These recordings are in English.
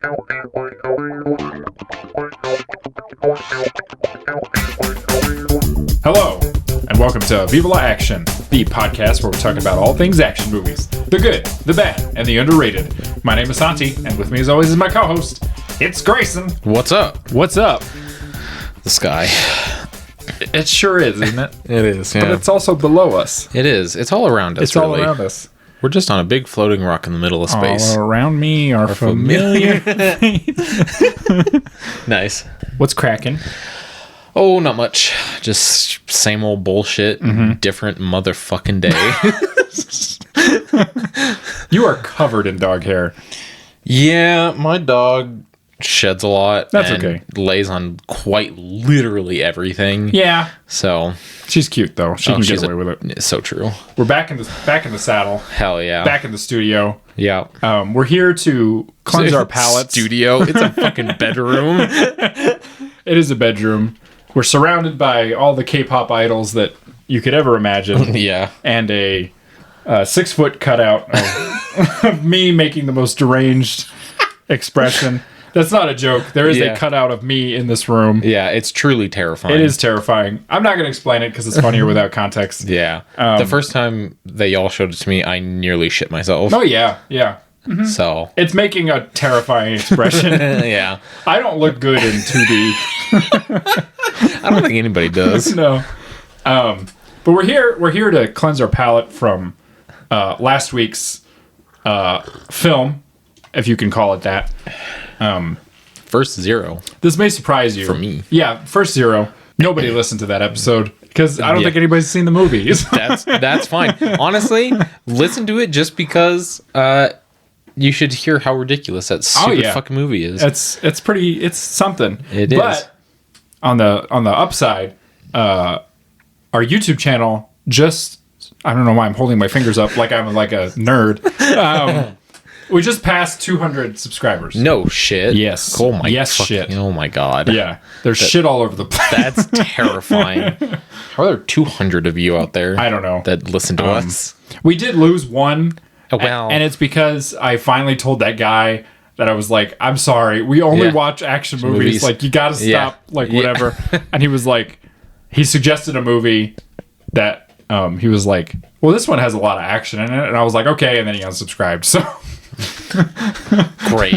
Hello, and welcome to Viva La Action, the podcast where we talk about all things action movies. The good, the bad, and the underrated. My name is Santi, and with me as always is my co-host, it's Grayson. What's up? What's up? The sky. It sure is, isn't it? It is, yeah. But it's also below us. It is. It's all around us, It's all around us. We're just on a big floating rock in the middle of space. All around me are familiar. Nice. What's cracking? Oh, not much. Just same old bullshit. Different motherfucking day. You are covered in dog hair. Yeah, my dog sheds a lot. That's and okay. Lays on quite literally everything. Yeah. So She's cute though. She can get away with it. It's so true. We're back in the saddle. Hell yeah. Back in the studio. Yeah. We're here to cleanse our palates. Studio. It's a fucking bedroom. It is a bedroom. We're surrounded by all the K-pop idols that you could ever imagine. Yeah. And a 6-foot cutout of me making the most deranged expression. That's not a joke. There is a cutout of me in this room. Yeah, it's truly terrifying. It is terrifying. I'm not going to explain it because it's funnier without context. Yeah. The first time they all showed it to me, I nearly shit myself. Oh, yeah. Yeah. Mm-hmm. So it's making a terrifying expression. Yeah. I don't look good in 2D. I don't think anybody does. No. But we're here to cleanse our palate from last week's film, if you can call it that. First Zero. This may surprise you. For me. Yeah, First Zero. Nobody listened to that episode because I don't think anybody's seen the movies. That's fine. Honestly, listen to it just because you should hear how ridiculous that stupid fucking movie is. It's something. It is. But on the upside, our YouTube channel just, I don't know why I'm holding my fingers up like I'm like a nerd. We just passed 200 subscribers. No shit. Yes. Oh my shit. Oh my god. Yeah. There's shit all over the place. That's terrifying. How are there 200 of you out there? I don't know. That listen to us. We did lose one. Oh, well. And it's because I finally told that guy that I was like, I'm sorry, we only watch action movies. Like, you gotta stop, whatever. And he was like, he suggested a movie that he was like, well, this one has a lot of action in it. And I was like, okay. And then he unsubscribed. So great.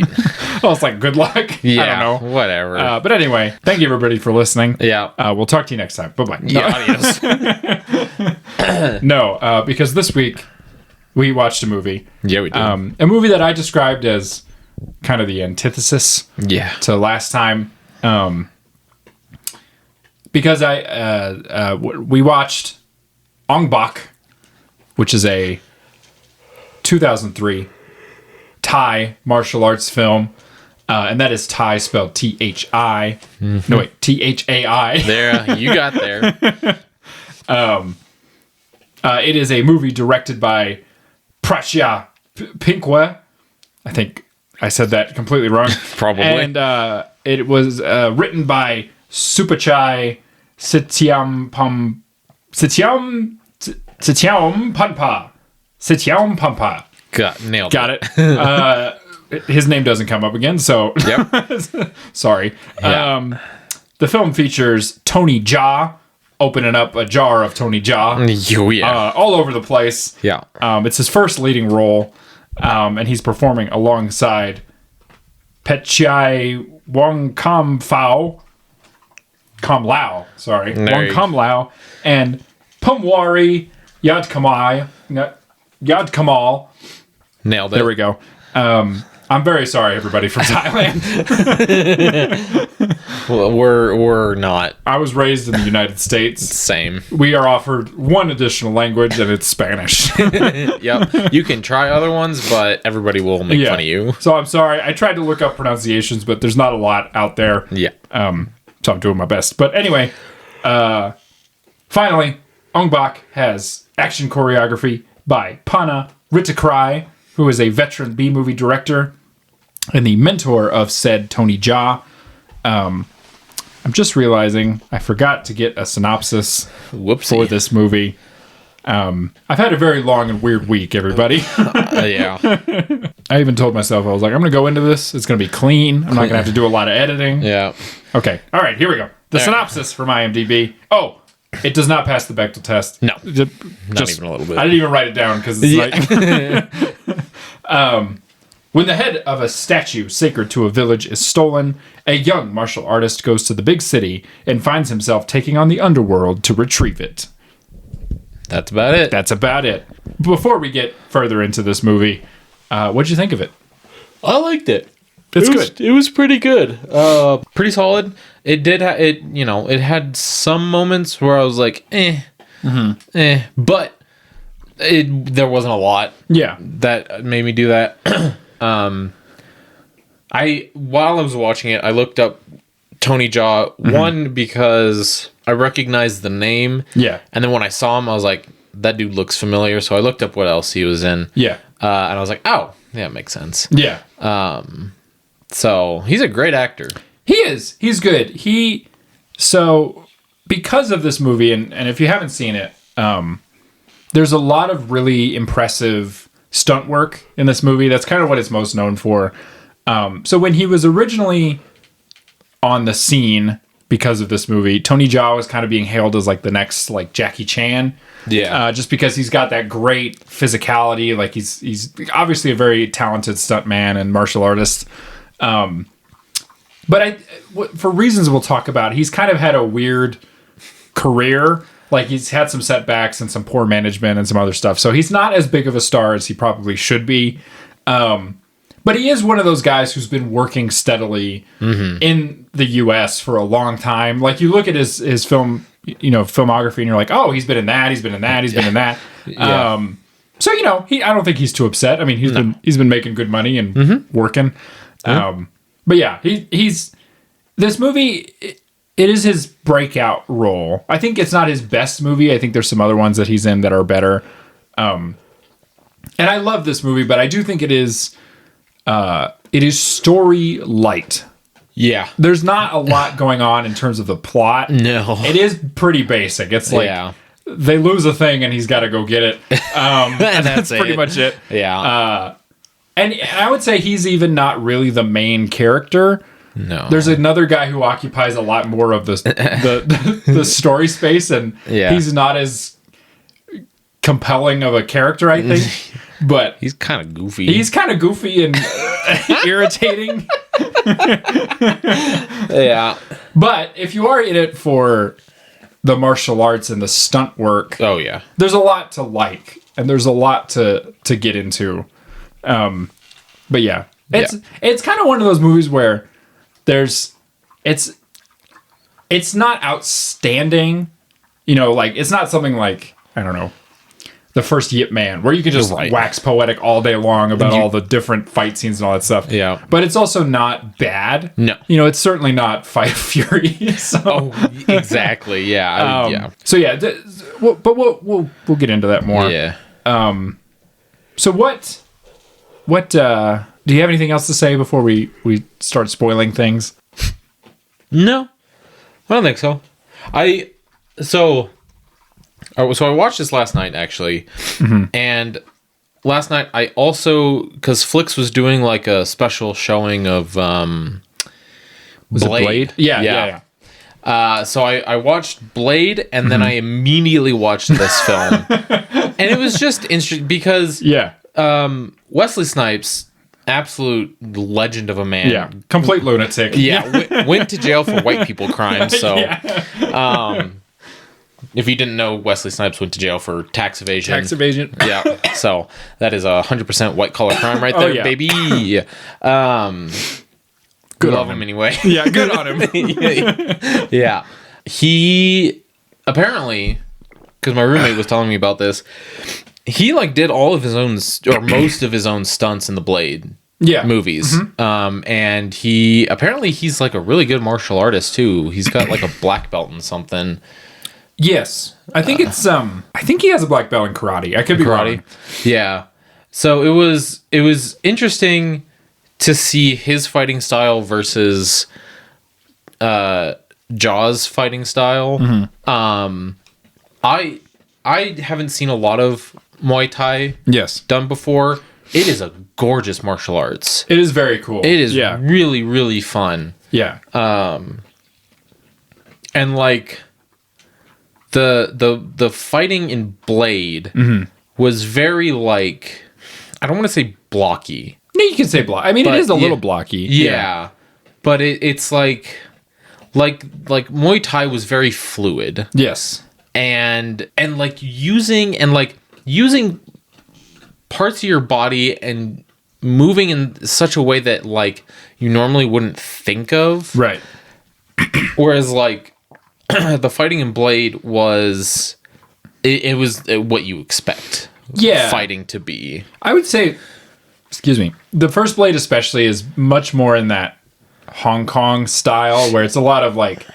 I was like, good luck. Yeah, I don't know. Whatever. But anyway, thank you everybody for listening. Yeah. We'll talk to you next time. Bye-bye. Yeah, adios. No, because this week we watched a movie. Yeah, we did. A movie that I described as kind of the antithesis to last time. Because we watched Ong Bak, which is a 2003 Thai martial arts film. And that is Thai spelled T-H-I. Mm-hmm. No, wait, T-H-A-I. There, you got there. It is a movie directed by Prachya Pinkwa. I think I said that completely wrong. Probably. And it was written by Supachai Sitiam Pampa. Nailed Got it. His name doesn't come up again, so yep. Sorry. Yeah. The film features Tony Jaa opening up a jar of Tony Jaa. All over the place. Yeah. It's his first leading role, and he's performing alongside Petchai Wong Kam Lao, and Pumwari Yad Kamal. Nailed it. There we go. I'm very sorry, everybody from Thailand. Well, we're not. I was raised in the United States. Same. We are offered one additional language, and it's Spanish. Yep. You can try other ones, but everybody will make fun of you. So I'm sorry. I tried to look up pronunciations, but there's not a lot out there. Yeah. So I'm doing my best. But anyway, finally, Ong Bak has action choreography by Pana Ritakrai, who is a veteran B-movie director and the mentor of said Tony Jaa. I'm just realizing I forgot to get a synopsis for this movie. I've had a very long and weird week, everybody. Yeah. I even told myself, I was like, I'm going to go into this. It's going to be clean. I'm not going to have to do a lot of editing. Yeah. Okay. All right, here we go. The synopsis from IMDb. Oh, it does not pass the Bechdel test. No. Not even a little bit. I didn't even write it down because it's like... When the head of a statue sacred to a village is stolen, a young martial artist goes to the big city and finds himself taking on the underworld to retrieve it. That's about it. That's about it. Before we get further into this movie, what'd you think of it? I liked it. It's good. It was pretty good. Pretty solid. It did. It had some moments where I was like, but there wasn't a lot. Yeah, that made me do that. While I was watching it, I looked up Tony Jaa, one because I recognized the name. Yeah. And then when I saw him, I was like, that dude looks familiar. So I looked up what else he was in. Yeah. And I was like, oh, yeah, it makes sense. Yeah. So he's a great actor. He is. He's good. So because of this movie, and if you haven't seen it, there's a lot of really impressive stunt work in this movie. That's kind of what it's most known for. So when he was originally on the scene because of this movie, Tony Jaa was kind of being hailed as like the next like Jackie Chan. Yeah. Just because he's got that great physicality. Like he's obviously a very talented stunt man and martial artist. But for reasons we'll talk about, he's kind of had a weird career. Like he's had some setbacks and some poor management and some other stuff. So he's not as big of a star as he probably should be. But he is one of those guys who's been working steadily in the US for a long time. Like you look at his film, filmography and you're like, oh, he's been in that, he's been in that, he's been in that. Yeah. So, I don't think he's too upset. I mean, he's been making good money and working. But yeah, he's this movie, it is his breakout role. I think it's not his best movie. I think there's some other ones that he's in that are better. And I love this movie, but I do think it is story light. Yeah. There's not a lot going on in terms of the plot. No. It is pretty basic. It's like they lose a thing and he's got to go get it. And that's pretty much it. Yeah. And I would say he's even not really the main character. No. There's another guy who occupies a lot more of the story space, and he's not as compelling of a character, I think. But he's kind of goofy. He's kind of goofy and irritating. Yeah. But if you are in it for the martial arts and the stunt work, oh yeah, there's a lot to like, and there's a lot to get into. But yeah, it's kind of one of those movies where it's not outstanding, like it's not something like, I don't know, The First Yip Man, where you can just wax poetic all day long about all the different fight scenes and all that stuff. Yeah. But it's also not bad. No. It's certainly not Fight of Fury. So. Oh, exactly. Yeah. Yeah. So yeah, but we'll get into that more. Yeah. So what do you have anything else to say before we start spoiling things? No, I don't think so. So I watched this last night actually, and last night I also, because Flix was doing like a special showing of Was it Blade? Yeah. So I watched Blade, and then I immediately watched this film, and it was just interesting because Wesley Snipes, absolute legend of a man. Yeah, complete lunatic. Yeah, went to jail for white people crimes. So, if you didn't know, Wesley Snipes went to jail for tax evasion. Yeah, so that is 100% white collar crime right there, baby. Good love him anyway. Yeah, good on him. Yeah, he apparently, because my roommate was telling me about this, he did all of his own or most of his own stunts in the Blade movies. And he's like a really good martial artist too. He's got like a black belt in something. Yes. I think I think he has a black belt in karate. I could be wrong. Yeah. So it was interesting to see his fighting style versus Jaa's fighting style. I I haven't seen a lot of Muay Thai done before. It is a gorgeous martial arts. It is very cool. It is really, really fun. Yeah. And like the fighting in Blade was very like, I don't want to say blocky. No, you can say block. I mean, it is a little blocky. Yeah. But it's like Muay Thai was very fluid. Yes. And like using parts of your body and moving in such a way that like you normally wouldn't think of. Right. Whereas like the fighting in Blade was it was what you expect fighting to be. I would say, excuse me, the first Blade especially is much more in that Hong Kong style where it's a lot of like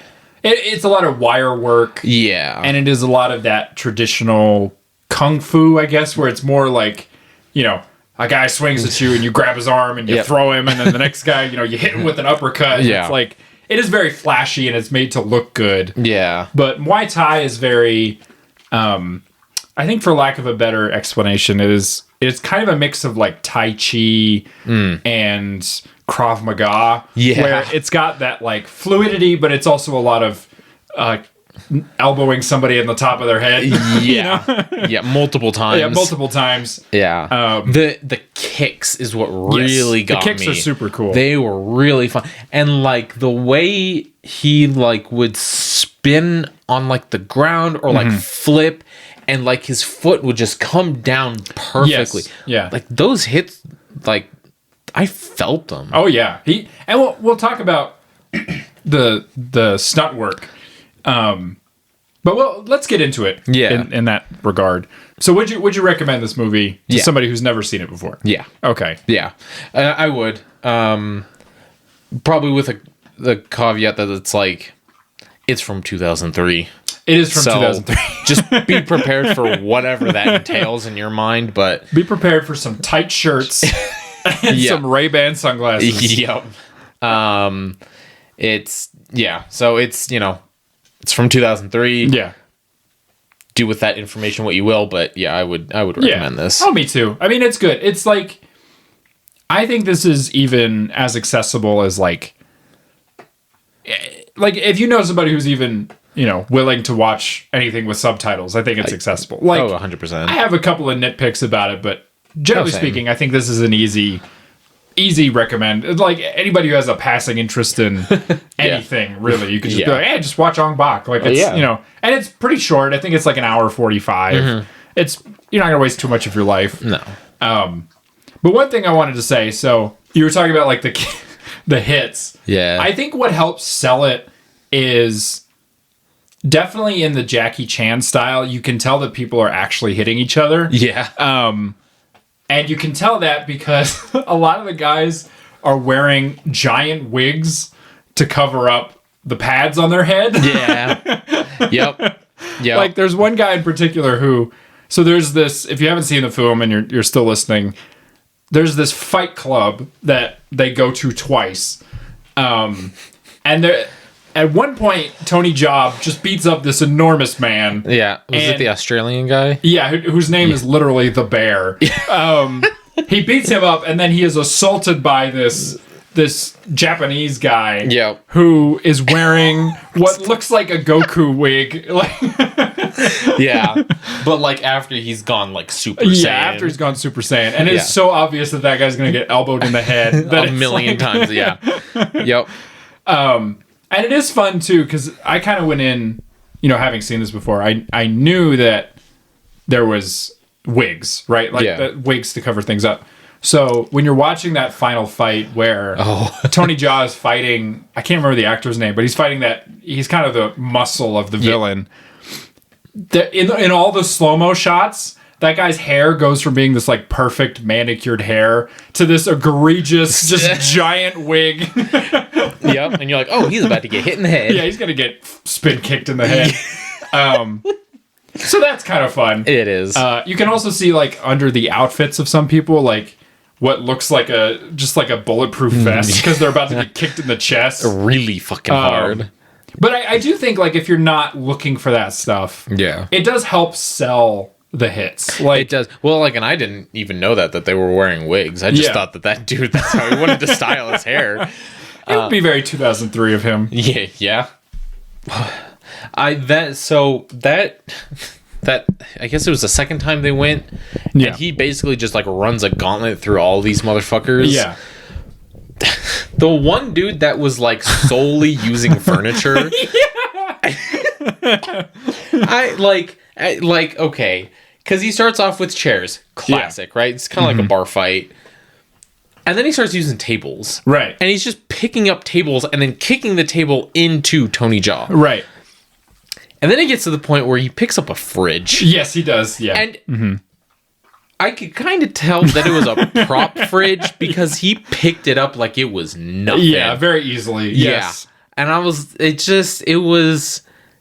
it's a lot of wire work. Yeah. And it is a lot of that traditional kung fu, I guess, where it's more like, you know, a guy swings at you and you grab his arm and you throw him, and then the next guy, you know, you hit him with an uppercut. Yeah. It's like, it is very flashy and it's made to look good. Yeah. But Muay Thai is very, I think for lack of a better explanation, it's kind of a mix of like Tai Chi and Krav Maga. Yeah. Where it's got that like fluidity, but it's also a lot of elbowing somebody in the top of their head. Yeah. You know? Yeah, multiple times. Yeah, multiple times. Yeah. The kicks is what really got me. The kicks are super cool. They were really fun. And like the way he like would spin on like the ground or like flip, and like his foot would just come down perfectly. Yes. Yeah. Like those hits, like I felt them. Oh yeah. And we'll talk about the stunt work. But let's get into it. Yeah. In that regard. So would you recommend this movie to somebody who's never seen it before? Yeah. Okay. Yeah. I would. Probably with the caveat that it's like it's from 2003. It is from 2003. Just be prepared for whatever that entails in your mind, but be prepared for some tight shirts and some Ray-Ban sunglasses. Yep. It's so it's, you know, it's from 2003. Yeah. Do with that information what you will, but yeah, I would recommend this. Oh, me too. I mean, it's good. It's like, I think this is even as accessible as like if you know somebody who's even, you know, willing to watch anything with subtitles, I think it's accessible. Like, 100%. I have a couple of nitpicks about it, but generally speaking, I think this is an easy recommend. Like anybody who has a passing interest in anything, really, you could just be like, hey, just watch Ong Bak. Like it's you know, and it's pretty short. I think it's like an hour 45. It's, you're not gonna waste too much of your life. No. But one thing I wanted to say, so you were talking about like the hits. Yeah. I think what helps sell it is definitely in the Jackie Chan style. You can tell that people are actually hitting each other. Yeah. And you can tell that because a lot of the guys are wearing giant wigs to cover up the pads on their head. Yeah. Yep. Like there's one guy in particular who, so there's this, if you haven't seen the film and you're still listening, there's this fight club that they go to twice. And there, at one point, Tony Jaa just beats up this enormous man. Yeah. Was it the Australian guy? Yeah, whose name is literally the Bear. He beats him up, and then he is assaulted by this Japanese guy who is wearing what looks like a Goku wig. Yeah. But like after he's gone like Super Saiyan. Yeah, after he's gone Super Saiyan. And it's so obvious that guy's going to get elbowed in the head. A million times, yeah. Yep. And it is fun, too, because I kind of went in, you know, having seen this before, I knew that there was wigs, right? Like wigs to cover things up. So when you're watching that final fight where Tony Jaa is fighting, I can't remember the actor's name, but he's fighting he's kind of the muscle of the villain. In all the slow-mo shots, that guy's hair goes from being this like perfect manicured hair to this egregious, just giant wig. Yep, and you're like, oh, he's about to get hit in the head. Yeah, he's gonna get spin kicked in the head. So that's kind of fun. It is. You can also see like under the outfits of some people, like what looks like just like a bulletproof vest because they're about to get kicked in the chest. Really fucking hard. But I do think, like, if you're not looking for that stuff, it does help sell the hits. Like, it does. Well, like, and I didn't even know that they were wearing wigs. I just thought that dude, that's how he wanted to style his hair. It would be very 2003 of him. Yeah. I guess it was the second time they went. Yeah. And he basically just like runs a gauntlet through all these motherfuckers. Yeah. The one dude that was like solely using furniture. Okay. Because he starts off with chairs. Classic, right? It's kind of like a bar fight. And then he starts using tables. Right. And he's just picking up tables and then kicking the table into Tony Jaa. Right. And then it gets to the point where he picks up a fridge. Yes, he does. Yeah. And I could kind of tell that it was a prop fridge because he picked it up like it was nothing. Yeah, very easily. Yes. Yeah. And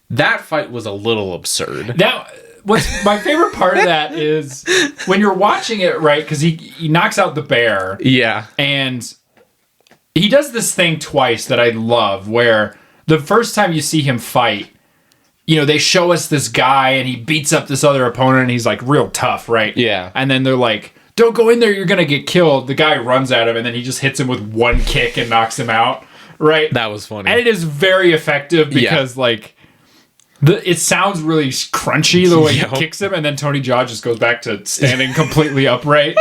that fight was a little absurd. Now, what's my favorite part of that is when you're watching it, right? Because he knocks out the bear. Yeah. And he does this thing twice that I love where the first time you see him fight, you know, they show us this guy and he beats up this other opponent and he's like real tough, right? Yeah. And then they're like, don't go in there, you're going to get killed. The guy runs at him and then he just hits him with one kick and knocks him out, right? That was funny. And it is very effective because like it sounds really crunchy the way he kicks him, and then Tony Jaa just goes back to standing completely upright.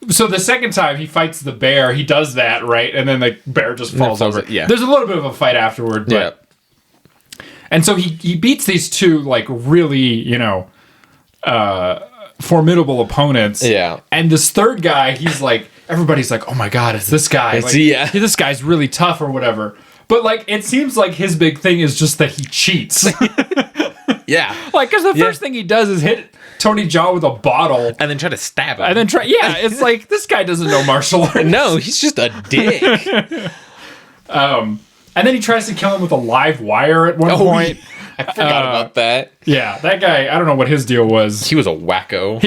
So the second time he fights the bear, he does that, right? And then the bear just falls over. Yeah. There's a little bit of a fight afterward, but and so he beats these two like really, you know, formidable opponents. Yeah. And this third guy, he's like, everybody's like, oh my God, it's this guy. Like, this guy's really tough or whatever. But, like, it seems like his big thing is just that he cheats. Yeah. Like, because the first thing he does is hit Tony Jaa with a bottle. And then try to stab him. And then it's like, this guy doesn't know martial arts. No, he's just a dick. And then he tries to kill him with a live wire at one point. I forgot about that. Yeah, that guy, I don't know what his deal was. He was a wacko.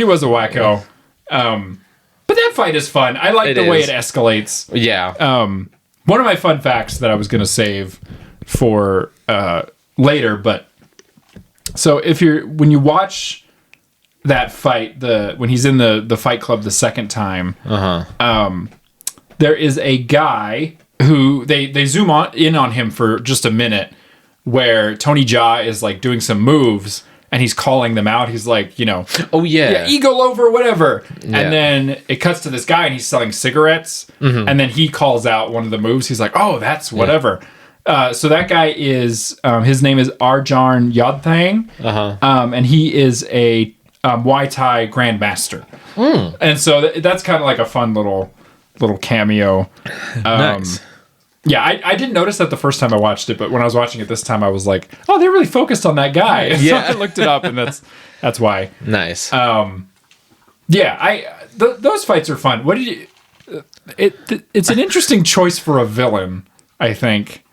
But that fight is fun. I like the way it escalates. Yeah. One of my fun facts that I was going to save for later, but so when you watch that fight, when he's in the fight club the second time, there is a guy who they zoom in on him for just a minute, where Tony Jaa is like doing some moves and he's calling them out. He's like, you know, eagle over, whatever. Yeah. And then it cuts to this guy and he's selling cigarettes. Mm-hmm. And then he calls out one of the moves. He's like, oh, that's whatever. Yeah. So that guy is, his name is Arjarn Yodthang. And he is a Muay Thai grandmaster. And so that's kind of like a fun little cameo. Nice. Yeah, I didn't notice that the first time I watched it, but when I was watching it this time, I was like, "Oh, they really focused on that guy." Yeah, so I looked it up, and that's why. Nice. Those fights are fun. What did you? It's an interesting choice for a villain, I think.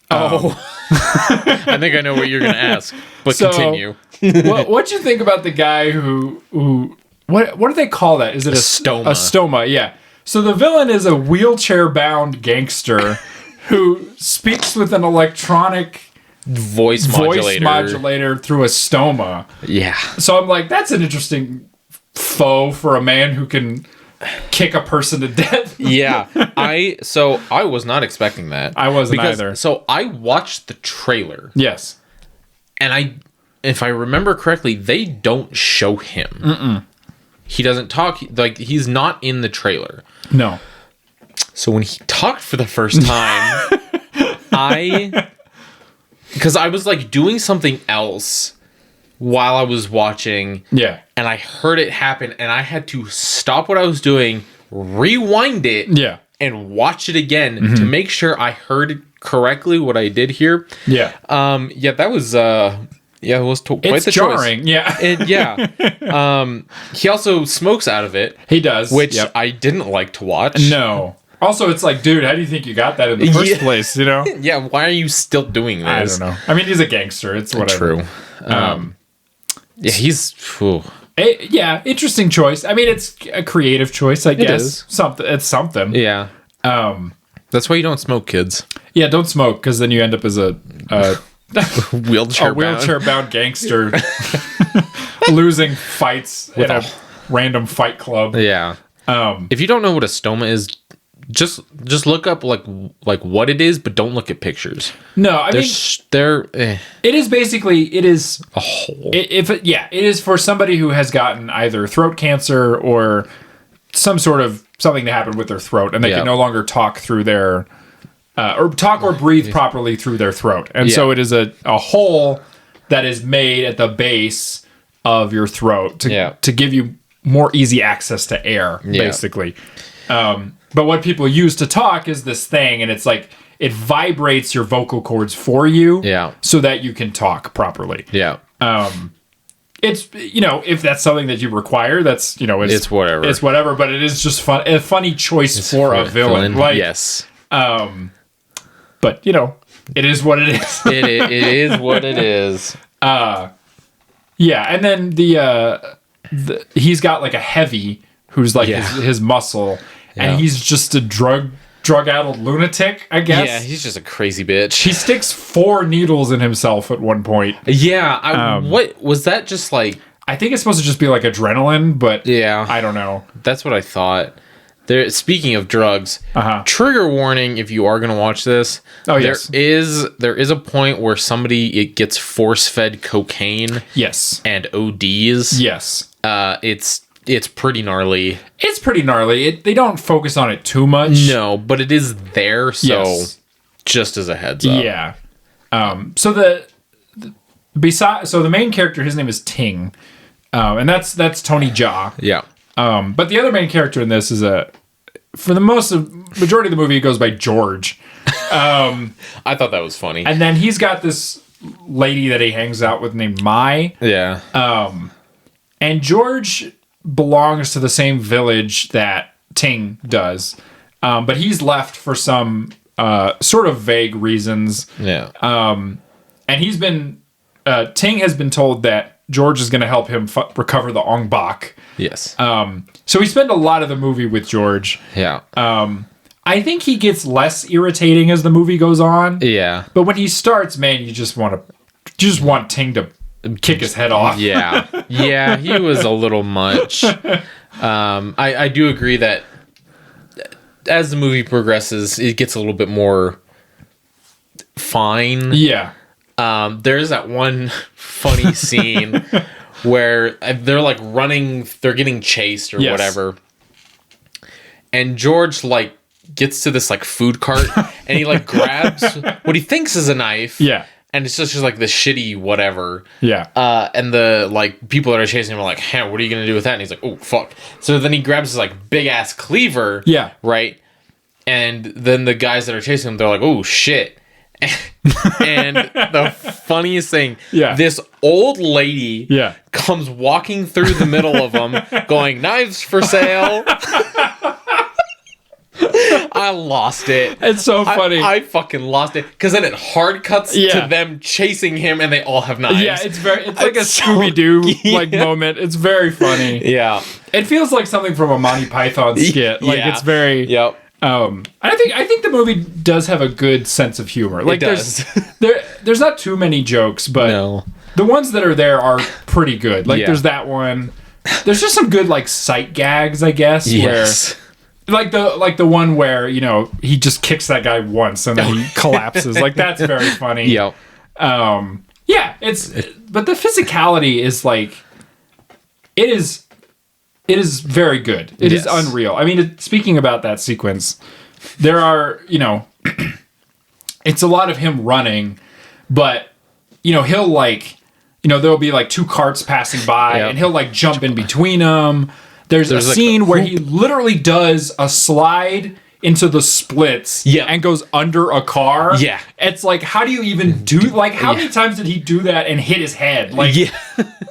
I think I know what you're going to ask, but continue. What'd you think about the guy who what do they call that? Is it a stoma? A stoma, yeah. So the villain is a wheelchair-bound gangster who speaks with an electronic voice modulator through a stoma. Yeah. So I'm like, that's an interesting foe for a man who can kick a person to death. Yeah. I was not expecting that. I wasn't either. So I watched the trailer. Yes. And if I remember correctly, they don't show him. Mm-mm. He doesn't talk, like, he's not in the trailer. No. So when he talked for the first time, because I was like doing something else while I was watching. Yeah. And I heard it happen and I had to stop what I was doing, rewind it. Yeah. And watch it again to make sure I heard it correctly, what I did hear. Yeah. That was, it was quite the jarring. Choice. Yeah. He also smokes out of it. He does. Which I didn't like to watch. No. Also, it's like, dude, how do you think you got that in the first place, you know? Yeah, why are you still doing this? I don't know. I mean, he's a gangster. It's whatever. True. He's... interesting choice. I mean, it's a creative choice, I guess. Is. It's something. Yeah. That's why you don't smoke, kids. Yeah, don't smoke, because then you end up as a wheelchair bound gangster losing fights in a random fight club. Yeah. If you don't know what a stoma is, just look up like what it is, but don't look at pictures. No, I mean, it is basically a hole. It is for somebody who has gotten either throat cancer or some sort of something that happened with their throat, and they can no longer talk through their or talk or breathe properly through their throat, and so it is a hole that is made at the base of your throat to give you more easy access to air, basically. But what people use to talk is this thing, and it's like it vibrates your vocal cords for you, so that you can talk properly. It's if that's something that you require, that's it's whatever. It's whatever, but it is just fun, a funny choice for a villain. Like, yes. But it is what it is. it is what it is. Yeah, and then the he's got like a heavy who's like his muscle, and he's just a drug-addled lunatic, I guess. Yeah, he's just a crazy bitch. He sticks 4 needles in himself at one point. Yeah, what was that? Just like, I think it's supposed to just be like adrenaline, but I don't know. That's what I thought. Speaking of drugs, trigger warning if you are going to watch this. Oh, yes. There is a point where somebody gets force-fed cocaine. Yes. And ODs. Yes. It's pretty gnarly. It's pretty gnarly. They don't focus on it too much. No, but it is there, so just as a heads up. Yeah. So the main character, his name is Ting. And that's Tony Jaa. Yeah. But the other main character in this is for the majority of the movie, it goes by George. I thought that was funny. And then he's got this lady that he hangs out with named Mai. Yeah. And George belongs to the same village that Ting does. But he's left for some sort of vague reasons. Yeah. And he's been... Ting has been told that George is going to help him recover the Ong Bak. Yes. So we spend a lot of the movie with George. Yeah. I think he gets less irritating as the movie goes on. Yeah. But when he starts, man, you just want Ting to kick his head off. Yeah. Yeah, he was a little much. I do agree that as the movie progresses, it gets a little bit more fine. Yeah. There's that one funny scene where they're like running, they're getting chased or whatever. And George like gets to this like food cart and he like grabs what he thinks is a knife. Yeah. And it's just like this shitty whatever. Yeah. And the like people that are chasing him are like, hey, what are you gonna do with that? And he's like, oh fuck. So then he grabs his like big ass cleaver. Yeah. Right. And then the guys that are chasing him, they're like, oh shit. And the funniest thing, this old lady comes walking through the middle of them going, knives for sale. I lost it. It's so funny. I fucking lost it because then it hard cuts to them chasing him and they all have knives. Yeah, it's like a Scooby-Doo like moment. It's very funny. Yeah. It feels like something from a Monty Python skit. Like it's very I think the movie does have a good sense of humor. Like it does. there's not too many jokes, but the ones that are there are pretty good. Like there's that one. There's just some good like sight gags, I guess, where like the one where, he just kicks that guy once and then he collapses. Like that's very funny. Yep. But the physicality is like it is very good. It is unreal. I mean, speaking about that sequence, there are, it's a lot of him running, but, he'll like, there'll be like 2 carts passing by and he'll like jump in between them. There's a scene where he literally does a slide into the splits and goes under a car. Yeah. It's like, how do you even do, like, how many times did he do that and hit his head? Like,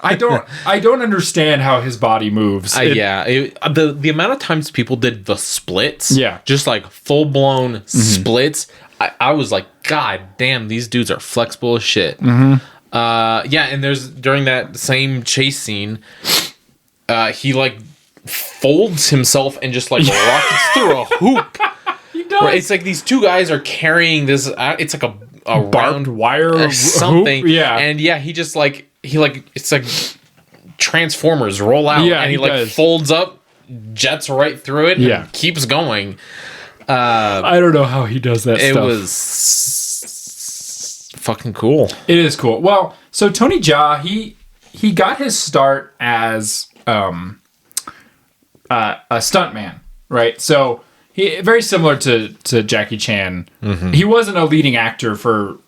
I don't understand how his body moves. The amount of times people did the splits, just like full-blown splits, I was like, God damn, these dudes are flexible as shit. And there's, during that same chase scene, he like folds himself and just like rockets through a hoop. He does. It's like these two guys are carrying this. It's like a barbed round wire or something. Hoop? Yeah, and he just it's like Transformers roll out, and he does. Folds up, jets right through it, and keeps going. I don't know how he does that stuff. It was fucking cool. It is cool. Well, so Tony Jaa, he got his start as a stuntman, right? So he very similar to Jackie Chan. Mm-hmm. He wasn't a leading actor for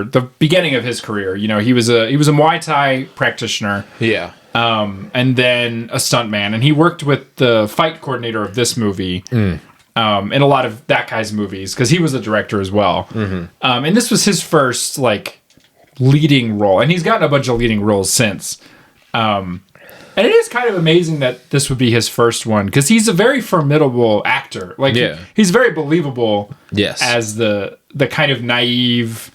the beginning of his career. You know, he was a Muay Thai practitioner. Yeah. And then a stuntman, and he worked with the fight coordinator of this movie. In a lot of that guy's movies, because he was a director as well. Mm-hmm. And this was his first leading role, and he's gotten a bunch of leading roles since. And it is kind of amazing that this would be his first one, because he's a very formidable actor. He's very believable. Yes. As the kind of naive.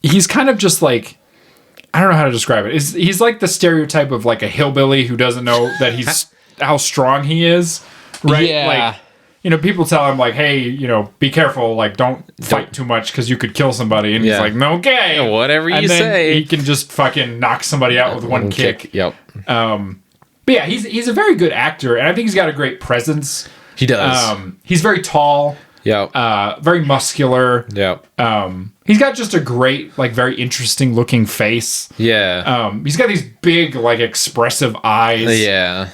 He's kind of just I don't know how to describe it. He's like the stereotype of a hillbilly who doesn't know that he's how strong he is. Right? Yeah. People tell him hey, be careful, don't fight too much because you could kill somebody, and he's like, no, okay, whatever you say. He can just fucking knock somebody out with one kick. Yep. But yeah, he's a very good actor, and I think he's got a great presence. He does. He's very tall. Yep. Very muscular. Yep. He's got just a great, very interesting looking face. Yeah. He's got these big, expressive eyes. Yeah.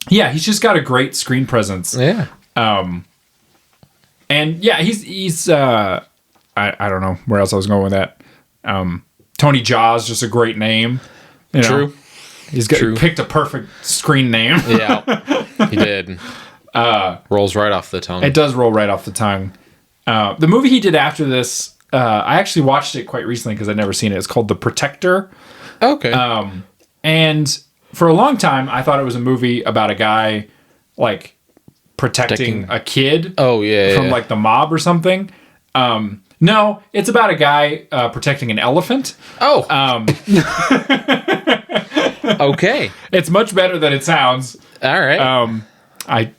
Yeah, he's just got a great screen presence. Yeah. And yeah, he's I don't know where else I was going with that. Tony Jaa is just a great name. True. He picked a perfect screen name. Yeah. He did. Rolls right off the tongue. It does roll right off the tongue. The movie he did after this, I actually watched it quite recently because I'd never seen it. It's called The Protector. Okay. And for a long time, I thought it was a movie about a guy, protecting a kid. Oh, yeah. From, the mob or something. No, it's about a guy protecting an elephant. Oh. Okay. It's much better than it sounds. All right.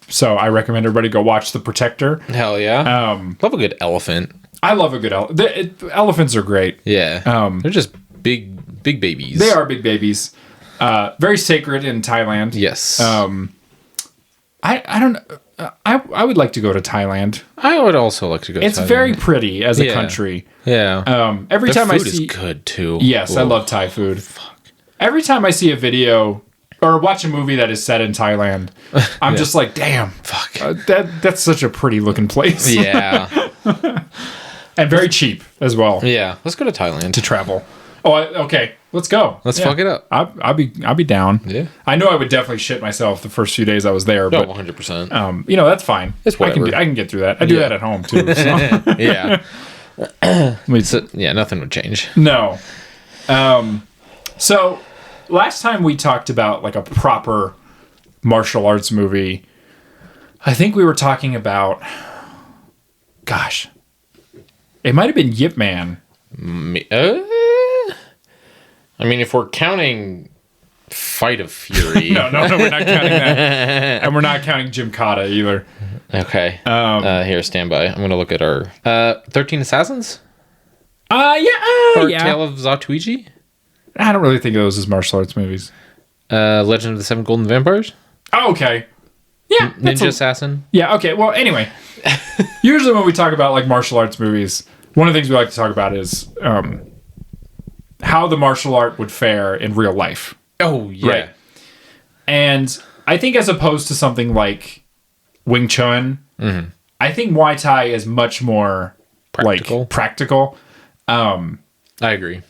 So I recommend everybody go watch The Protector. Hell yeah. Love a good elephant. I love a good elephant. Elephants are great. Yeah. They're just big babies. They are big babies. Very sacred in Thailand. Yes. I don't know. I would like to go to Thailand. I would also like to go to Thailand. It's very pretty as a country. Yeah. Every time I see... food is good, too. Yes, I love Thai food. Fuck. Every time I see a video or watch a movie that is set in Thailand, I'm just damn. Fuck. That's such a pretty looking place. Yeah. And very cheap as well. Yeah. Let's go to Thailand. To travel. Oh, okay. Let's go. Let's fuck it up. I'll be down. Yeah. I know I would definitely shit myself the first few days I was there, but 100%. That's fine. It's whatever. I can get through that. I do that at home too. So. Yeah. Nothing would change. No. So last time we talked about a proper martial arts movie, I think we were talking about, gosh, it might have been Yip Man. I mean, if we're counting Fight of Fury. no, we're not counting that. And we're not counting Jim Cotta either. Okay. Here, stand by. I'm going to look at our 13 Assassins? Yeah. Tale of Zatuigi? I don't really think of those as martial arts movies. Legend of the Seven Golden Vampires? Oh, okay. Yeah. Ninja Assassin? Yeah, okay. Well, anyway. Usually when we talk about martial arts movies, one of the things we like to talk about is how the martial art would fare in real life. Oh, yeah. Right. And I think as opposed to something like Wing Chun, I think Muay Thai is much more practical. I agree.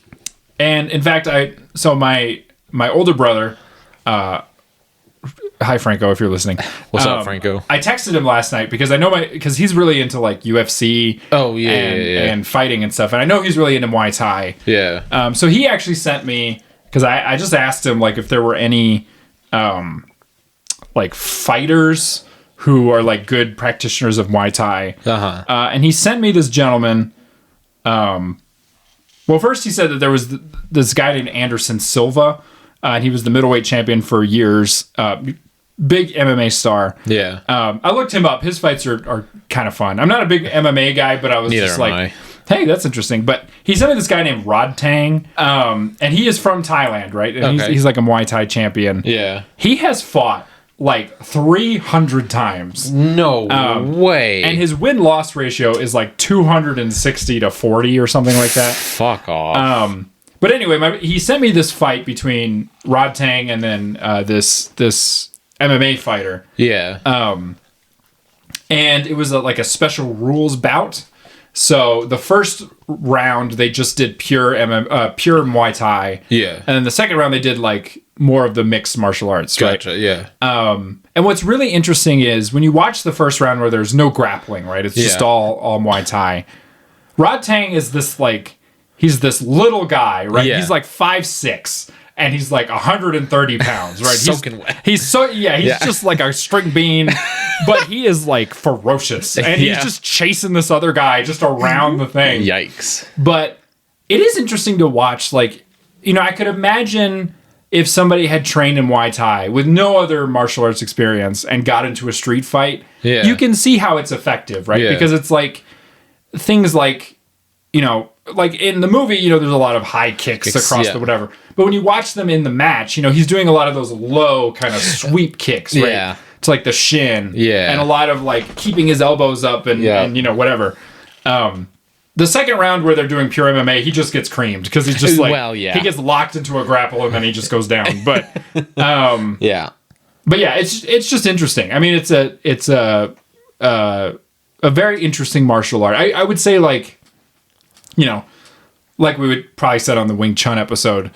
And in fact, my older brother, hi Franco, if you're listening. What's up, Franco? I texted him last night because I know because he's really into UFC. Oh yeah, and fighting and stuff, and I know he's really into Muay Thai. Yeah. So he actually sent me, because I just asked him if there were any fighters who are good practitioners of Muay Thai. And he sent me this gentleman. Well, first he said that there was this guy named Anderson Silva, and he was the middleweight champion for years. big MMA star. Yeah. I looked him up. His fights are kind of fun. I'm not a big MMA guy, but I was just like, hey, that's interesting. But he sent me this guy named Rod Tang, and he is from Thailand, right? And he's like a Muay Thai champion. Yeah. He has fought like 300 times. No way. And his win-loss ratio is like 260 to 40 or something like that. Fuck off. But anyway, he sent me this fight between Rod Tang and then this MMA fighter. Yeah. And it was like a special rules bout. So the first round they just did pure Muay Thai. Yeah. And then the second round they did like more of the mixed martial arts. Gotcha. Right? Yeah. And what's really interesting is when you watch the first round where there's no grappling, right? It's just all Muay Thai. Rod Tang is this like he's this little guy, right? Yeah. He's like 5'6". And he's like 130 pounds, right? Soaking wet. He's just like a string bean, but he is like ferocious. And he's just chasing this other guy just around the thing. Yikes. But it is interesting to watch. Like, you know, I could imagine if somebody had trained in Muay Thai with no other martial arts experience and got into a street fight, you can see how it's effective, right? Yeah. Because it's like things like, you know, like in the movie, you know, there's a lot of high kicks across the whatever. But when you watch them in the match, you know, he's doing a lot of those low kind of sweep kicks, right? Yeah. To like the shin. Yeah. And a lot of like keeping his elbows up and you know, whatever. The second round where they're doing pure MMA, he just gets creamed because he's just like, he gets locked into a grapple and then he just goes down. But, but yeah, it's just interesting. I mean, it's a very interesting martial art. I would say like, you know, like we would probably said on the Wing Chun episode,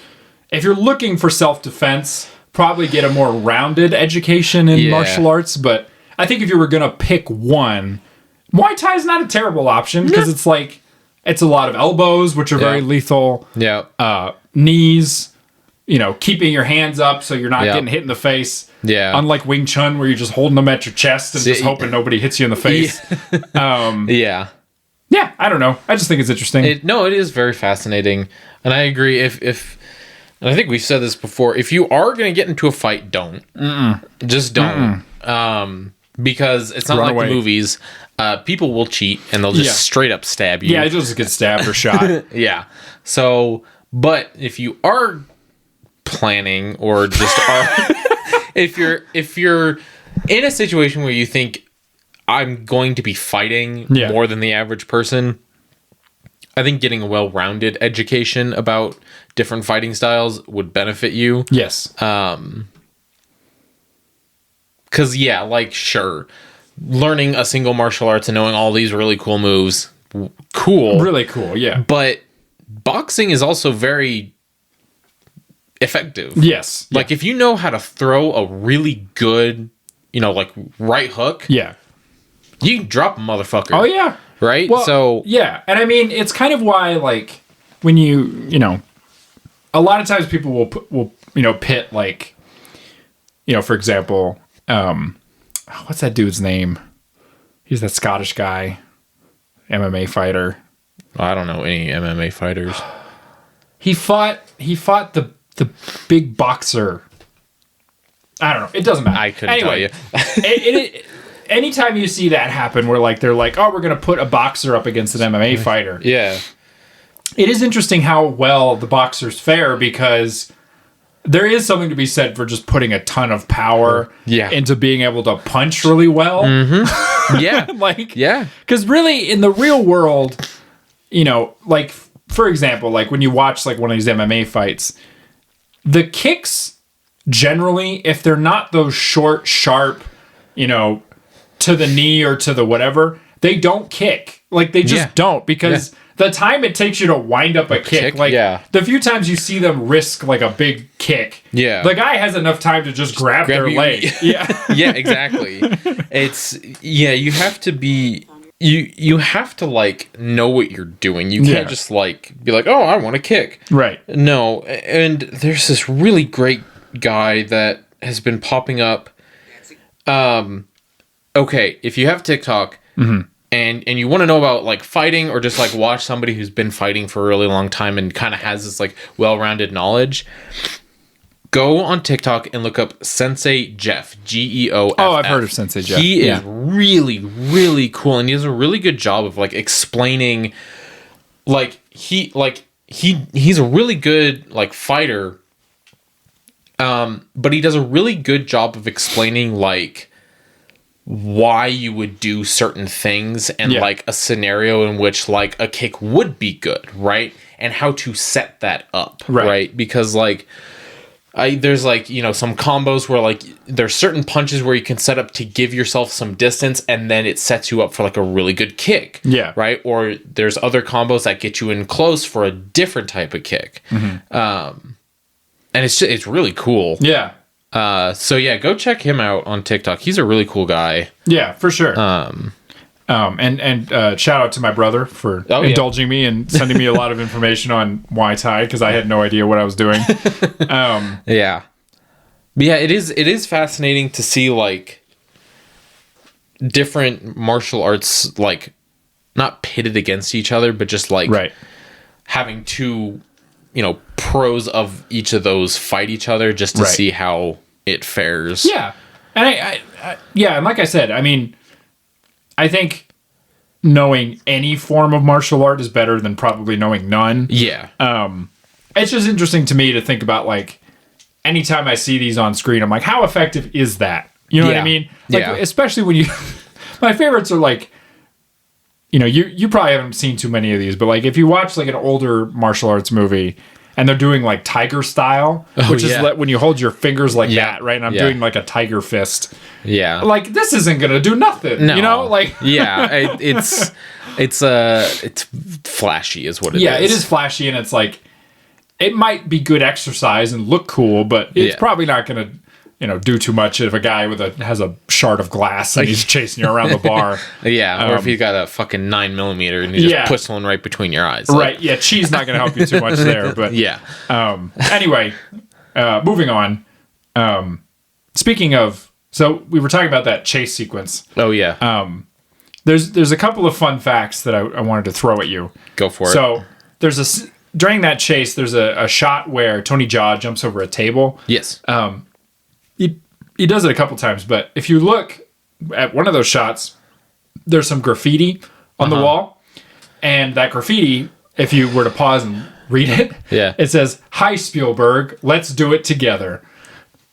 if you're looking for self-defense, probably get a more rounded education in martial arts. But I think if you were going to pick one, Muay Thai is not a terrible option because it's like, it's a lot of elbows, which are very lethal. Yeah. Knees, you know, keeping your hands up so you're not getting hit in the face. Yeah. Unlike Wing Chun where you're just holding them at your chest and just hoping nobody hits you in the face. Yeah. Yeah, I don't know. I just think it's interesting. It is very fascinating, and I agree. If and I think we've said this before, if you are going to get into a fight, don't. Just don't. Because it's not like the movies. People will cheat and they'll just straight up stab you. Yeah, you'll just get stabbed or shot. Yeah. So, but if you are planning or just are, if you're in a situation where you think I'm going to be fighting more than the average person, I think getting a well-rounded education about different fighting styles would benefit you. Yes. Because, like, sure, learning a single martial arts and knowing all these really cool moves, cool. Really cool, yeah. But boxing is also very effective. Yes. Like, if you know how to throw a really good, you know, like, right hook. Yeah. You can drop a motherfucker. Oh, yeah. Right? Well, so yeah. And I mean, it's kind of why, like, when you know, a lot of times people will you know, pit, like, you know, for example, what's that dude's name? He's that Scottish guy, MMA fighter. I don't know any MMA fighters. He fought the big boxer. I don't know. It doesn't matter. I couldn't tell you. Anytime you see that happen where like they're like, oh, we're going to put a boxer up against an MMA fighter. Yeah. It is interesting how well the boxers fare because there is something to be said for just putting a ton of power into being able to punch really well. Mm-hmm. Yeah. Because really in the real world, you know, like, for example, like when you watch like one of these MMA fights, the kicks generally, if they're not those short, sharp, you know, to the knee or to the whatever, they don't kick. Like they just don't because the time it takes you to wind up a kick, like the few times you see them risk like a big kick, the guy has enough time to just grab their leg. Yeah, exactly. It's you have to be you have to like know what you're doing. You can't just like be like, oh, I want to kick. Right. No, and there's this really great guy that has been popping up. Okay, if you have TikTok and you want to know about like fighting or just like watch somebody who's been fighting for a really long time and kind of has this like well-rounded knowledge, Go on TikTok and look up Sensei Jeff, Geoff. Oh, I've heard of Sensei Jeff. He is really, really cool, and he does a really good job of like explaining. He's a really good like fighter, but he does a really good job of explaining like why you would do certain things and like a scenario in which like a kick would be good, right? And how to set that up, right? Because like. There's like, you know, some combos where like there's certain punches where you can set up to give yourself some distance and then it sets you up for like a really good kick. Yeah. Right. Or there's other combos that get you in close for a different type of kick. And it's really cool. Yeah. So yeah, go check him out on TikTok. He's a really cool guy. Yeah, for sure. And shout out to my brother for indulging me and sending me a lot of information on Muay Thai because I had no idea what I was doing. Yeah, it is fascinating to see like different martial arts like not pitted against each other, but just like having two, you know, pros of each of those fight each other just to see how it fares. Yeah, and and like I said, I mean. I think knowing any form of martial art is better than probably knowing none. Yeah. It's just interesting to me to think about, like, anytime I see these on screen, I'm like, how effective is that? You know what I mean? Like, especially when you... My favorites are, like... You know, you probably haven't seen too many of these, but, like, if you watch, like, an older martial arts movie... And they're doing like tiger style, which is when you hold your fingers like that, right? And I'm doing like a tiger fist. Yeah. Like this isn't gonna do nothing. No. You know, like it's flashy, is what it is. Yeah, it is flashy, and it's like it might be good exercise and look cool, but it's probably not gonna, you know, do too much if a guy has a shard of glass and he's chasing you around the bar. Or if he's got a fucking 9mm and he just puts one right between your eyes. Like. Right, yeah, cheese not going to help you too much there. But anyway, moving on. Speaking of, so we were talking about that chase sequence. Oh, yeah. There's a couple of fun facts that I wanted to throw at you. Go for it. So during that chase, there's a shot where Tony Jaa jumps over a table. Yes. He does it a couple times, but if you look at one of those shots, there's some graffiti on the wall. And that graffiti, if you were to pause and read it, it says, "Hi, Spielberg, let's do it together."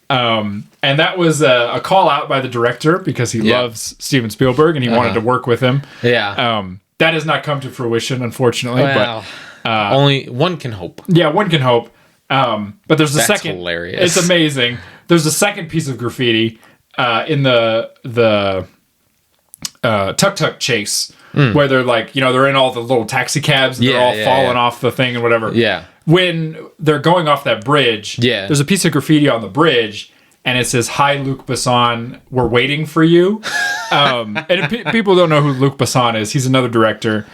And that was a call out by the director because he loves Steven Spielberg and he wanted to work with him. Yeah. That has not come to fruition, unfortunately. Well, but only one can hope. Yeah, one can hope. But there's That's second. Hilarious. It's amazing. There's a second piece of graffiti in the tuk-tuk chase where they're like, you know, they're in all the little taxi cabs and they're all falling off the thing and whatever. Yeah. When they're going off that bridge, there's a piece of graffiti on the bridge and it says, "Hi, Luc Besson, we're waiting for you." And if people don't know who Luc Besson is, he's another director.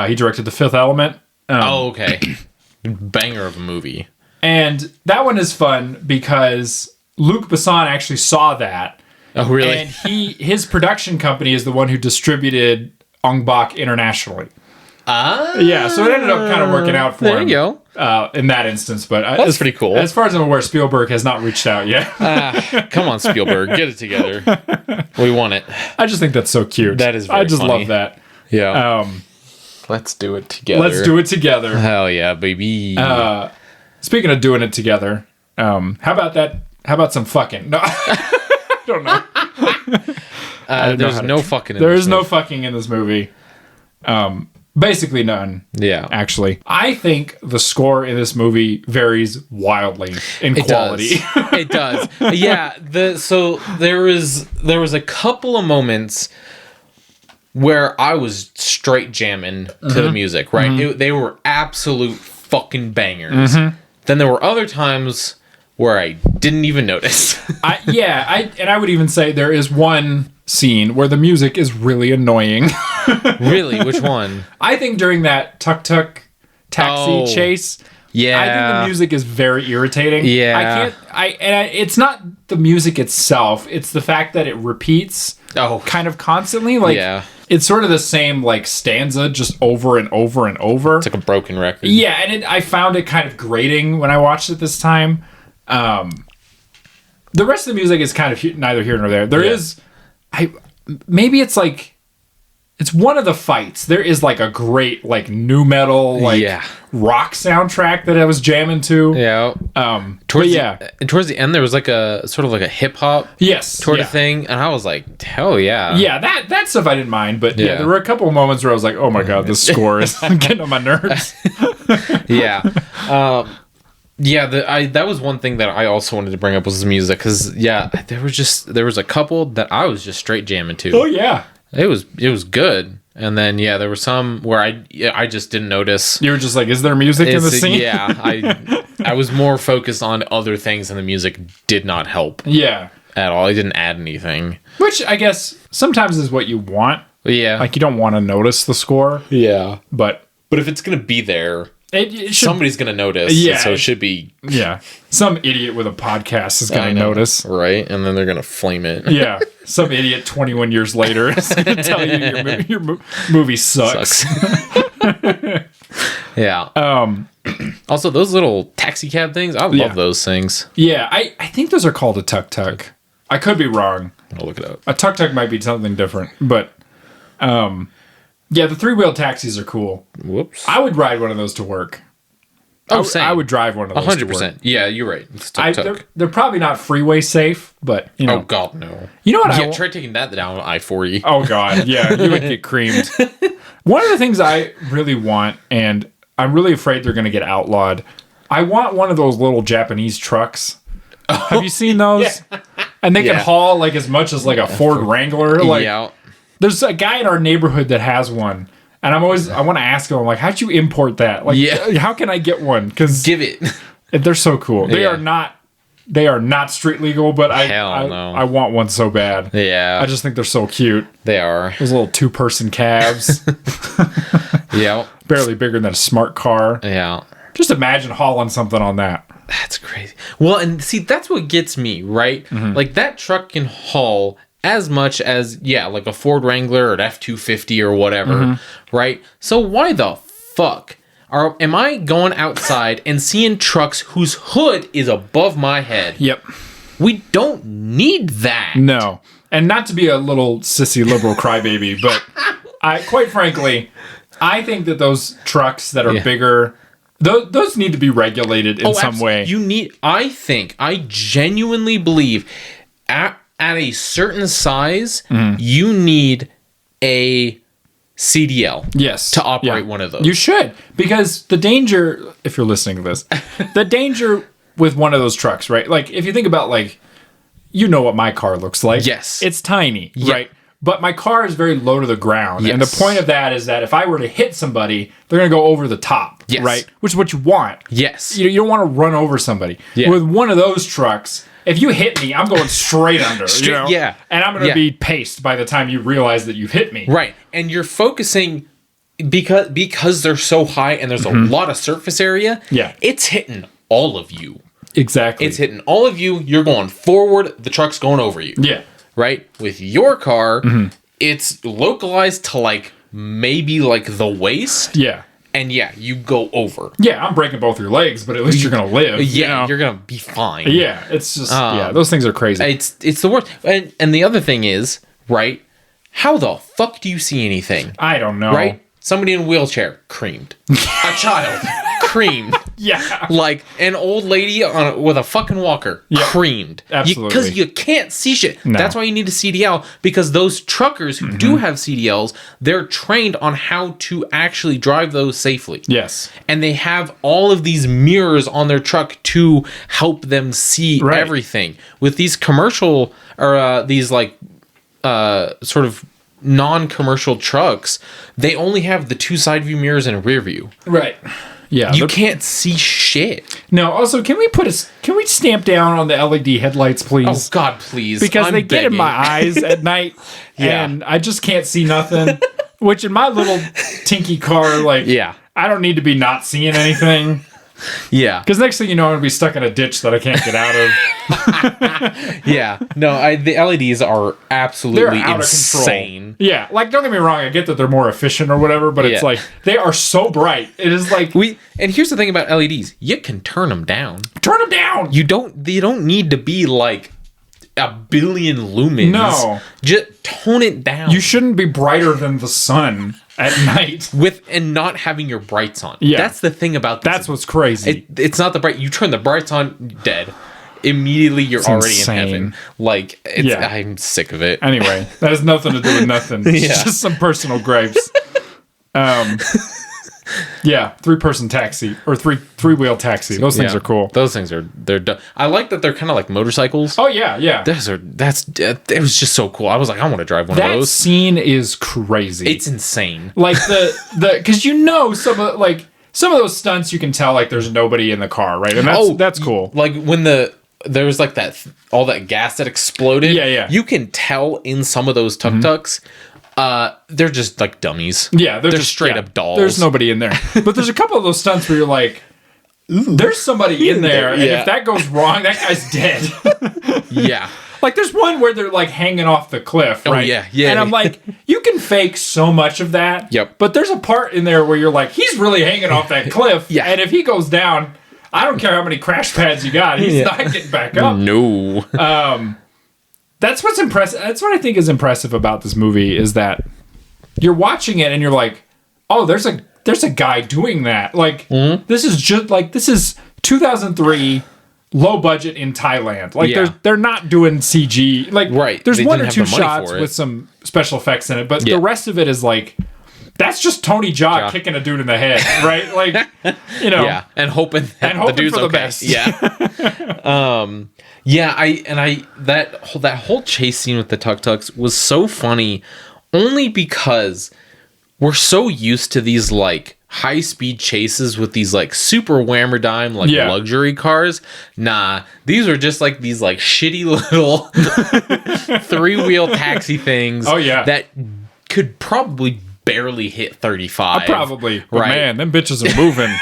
He directed The Fifth Element. Okay. Banger of a movie. And that one is fun because Luc Besson actually saw that. Oh, really? And his production company is the one who distributed Ong Bak internationally. Yeah, so it ended up kind of working out for him. There you go. In that instance. But that's pretty cool. As far as I'm aware, Spielberg has not reached out yet. Come on, Spielberg. Get it together. We want it. I just think that's so cute. That is very funny. Love that. Yeah. Let's do it together. Let's do it together. Hell yeah, baby. Speaking of doing it together, how about that? How about some fucking? No, I don't know. There's no fucking. There is no fucking in this movie. Basically none. Yeah. Actually, I think the score in this movie varies wildly in quality. It does. Yeah. So there was a couple of moments where I was straight jamming to the music. Right. They were absolute fucking bangers. Then there were other times where I didn't even notice. I would even say there is one scene where the music is really annoying. Really? Which one? I think during that tuk-tuk taxi chase, I think the music is very irritating. Yeah. It's not the music itself, it's the fact that it repeats kind of constantly. Like, it's sort of the same like stanza just over and over and over. It's like a broken record. Yeah, and I found it kind of grating when I watched it this time. The rest of the music is kind of neither here nor there. There is, maybe it's like, it's one of the fights. There is like a great like nu metal rock soundtrack that I was jamming to. Yeah. Towards the end, there was like a sort of like a hip hop sort of thing, and I was like, hell yeah. Yeah, that stuff I didn't mind, but there were a couple of moments where I was like, oh my god, this score is getting on my nerves. Yeah. That was one thing that I also wanted to bring up was the music, because there was a couple that I was just straight jamming to. Oh yeah. It was good, and then there were some where I just didn't notice. You were just like, "Is there music in the scene?" Yeah, I was more focused on other things, and the music did not help. Yeah, at all. It didn't add anything. Which I guess sometimes is what you want. Yeah, like you don't want to notice the score. Yeah, but if it's gonna be there. It should, somebody's gonna notice. Yeah, so it should be. Yeah, some idiot with a podcast is gonna notice, right? And then they're gonna flame it. Yeah, some idiot 21 years later is gonna tell you your movie sucks. Yeah. Also, those little taxi cab things, I love those things. Yeah, I think those are called a tuk-tuk. I could be wrong. I'll look it up. A tuk-tuk might be something different, but yeah, the 3-wheel taxis are cool. Whoops. I would ride one of those to work. Same. I would drive one of those 100%. To work. Yeah, you're right. It's tuk-tuk. They're probably not freeway safe, but, you know. Oh, God, no. You know what try taking that down I-40. Oh, God, yeah. You would get creamed. One of the things I really want, and I'm really afraid they're going to get outlawed, I want one of those little Japanese trucks. Oh, have you seen those? Yeah. And they can haul, like, as much as, like, a Ford Wrangler. Like, there's a guy in our neighborhood that has one, and I want to ask him, I'm like, how'd you import that? Like, how can I get one? Because give it. They're so cool. They are not street legal, but I want one so bad. Yeah, I just think they're so cute. They are those little 2-person cabs. Yeah, barely bigger than a smart car. Yeah, just imagine hauling something on that. That's crazy. Well, and see, that's what gets me, right? Mm-hmm. Like that truck can haul as much as, like a Ford Wrangler or an F-250 or whatever, right? So why the fuck am I going outside and seeing trucks whose hood is above my head? Yep. We don't need that. No. And not to be a little sissy liberal crybaby, but quite frankly, I think that those trucks that are bigger, those need to be regulated in some way. I genuinely believe at a certain size, you need a CDL to operate one of those. You should, because the danger, if you're listening to this, the danger with one of those trucks, right? Like, if you think about, like, you know what my car looks like. Yes. It's tiny, right? But my car is very low to the ground. Yes. And the point of that is that if I were to hit somebody, they're going to go over the top, right? Which is what you want. Yes. You don't want to run over somebody. Yeah. With one of those trucks, if you hit me, I'm going straight under. Yeah. And I'm going to be paced by the time you realize that you've hit me. Right. And you're focusing, because they're so high and there's a lot of surface area, it's hitting all of you. Exactly. It's hitting all of you. You're going forward. The truck's going over you. Yeah. Right? With your car, it's localized to, like, maybe, like, the waist. Yeah. And, you go over. Yeah, I'm breaking both your legs, but at least you're going to live. Yeah, you're going to be fine. Yeah, it's just, those things are crazy. It's the worst. And the other thing is, right, how the fuck do you see anything? I don't know. Right? Somebody in a wheelchair, creamed. A child, creamed. Yeah. Like an old lady with a fucking walker, creamed. Absolutely. Because you can't see shit. No. That's why you need a CDL, because those truckers who do have CDLs, they're trained on how to actually drive those safely. Yes. And they have all of these mirrors on their truck to help them see everything. With these commercial, or these like sort of non-commercial trucks, they only have the 2 side view mirrors and a rear view. Right. Yeah. You can't see shit. No, also, can we stamp down on the LED headlights, please? Oh, God, please. Because they get in my eyes at night, and I just can't see nothing. Which in my little tinky car, like, I don't need to be not seeing anything. Yeah. Because next thing you know, I'm going to be stuck in a ditch that I can't get out of. Yeah. No, the LEDs are absolutely They're out insane. of control. Yeah. Like, don't get me wrong. I get that they're more efficient or whatever, but it's like, they are so bright. It is like... And here's the thing about LEDs. You can turn them down. Turn them down! You don't need to be like a billion lumens. No. Just tone it down. You shouldn't be brighter than the sun at night. And not having your brights on. Yeah. That's the thing about this. That's what's crazy. It's not the bright. You turn the brights on, dead. Immediately you're already in heaven. Like, I'm sick of it. Anyway, that has nothing to do with nothing. It's just some personal gripes. Yeah, 3-person taxi or three-wheel taxi. Those things are cool. Those things they're done. I like that they're kind of like motorcycles. Oh yeah. It was just so cool. I was like, I want to drive one of those. That scene is crazy. It's insane. Like the because some of those stunts you can tell like there's nobody in the car, right? And that's cool. Like when there was like all that gas that exploded. Yeah. You can tell in some of those tuk-tuks. They're just like dummies. Yeah, they're just straight up dolls. There's nobody in there. But there's a couple of those stunts where you're like, there's somebody in there, and if that goes wrong, that guy's dead. Yeah. Like there's one where they're like hanging off the cliff, right? Oh, yeah. And I'm like, you can fake so much of that. Yep. But there's a part in there where you're like, he's really hanging off that cliff. Yeah. And if he goes down, I don't care how many crash pads you got, he's not getting back up. No. That's what's impressive. That's what I think is impressive about this movie is that you're watching it and you're like, oh, there's a guy doing that. Like this is 2003, low budget in Thailand. Like they're not doing CG. Like there's one or two shots with some special effects in it, but the rest of it is like that's just Tony Jaa kicking a dude in the head, right? Like and hoping the dude's for the okay. best. That whole chase scene with the tuk-tuks was so funny only because we're so used to these like high-speed chases with these like super whammer dime like luxury cars. Nah, these are just like these like shitty little 3-wheel taxi things that could probably barely hit 35. Probably. But man, them bitches are moving.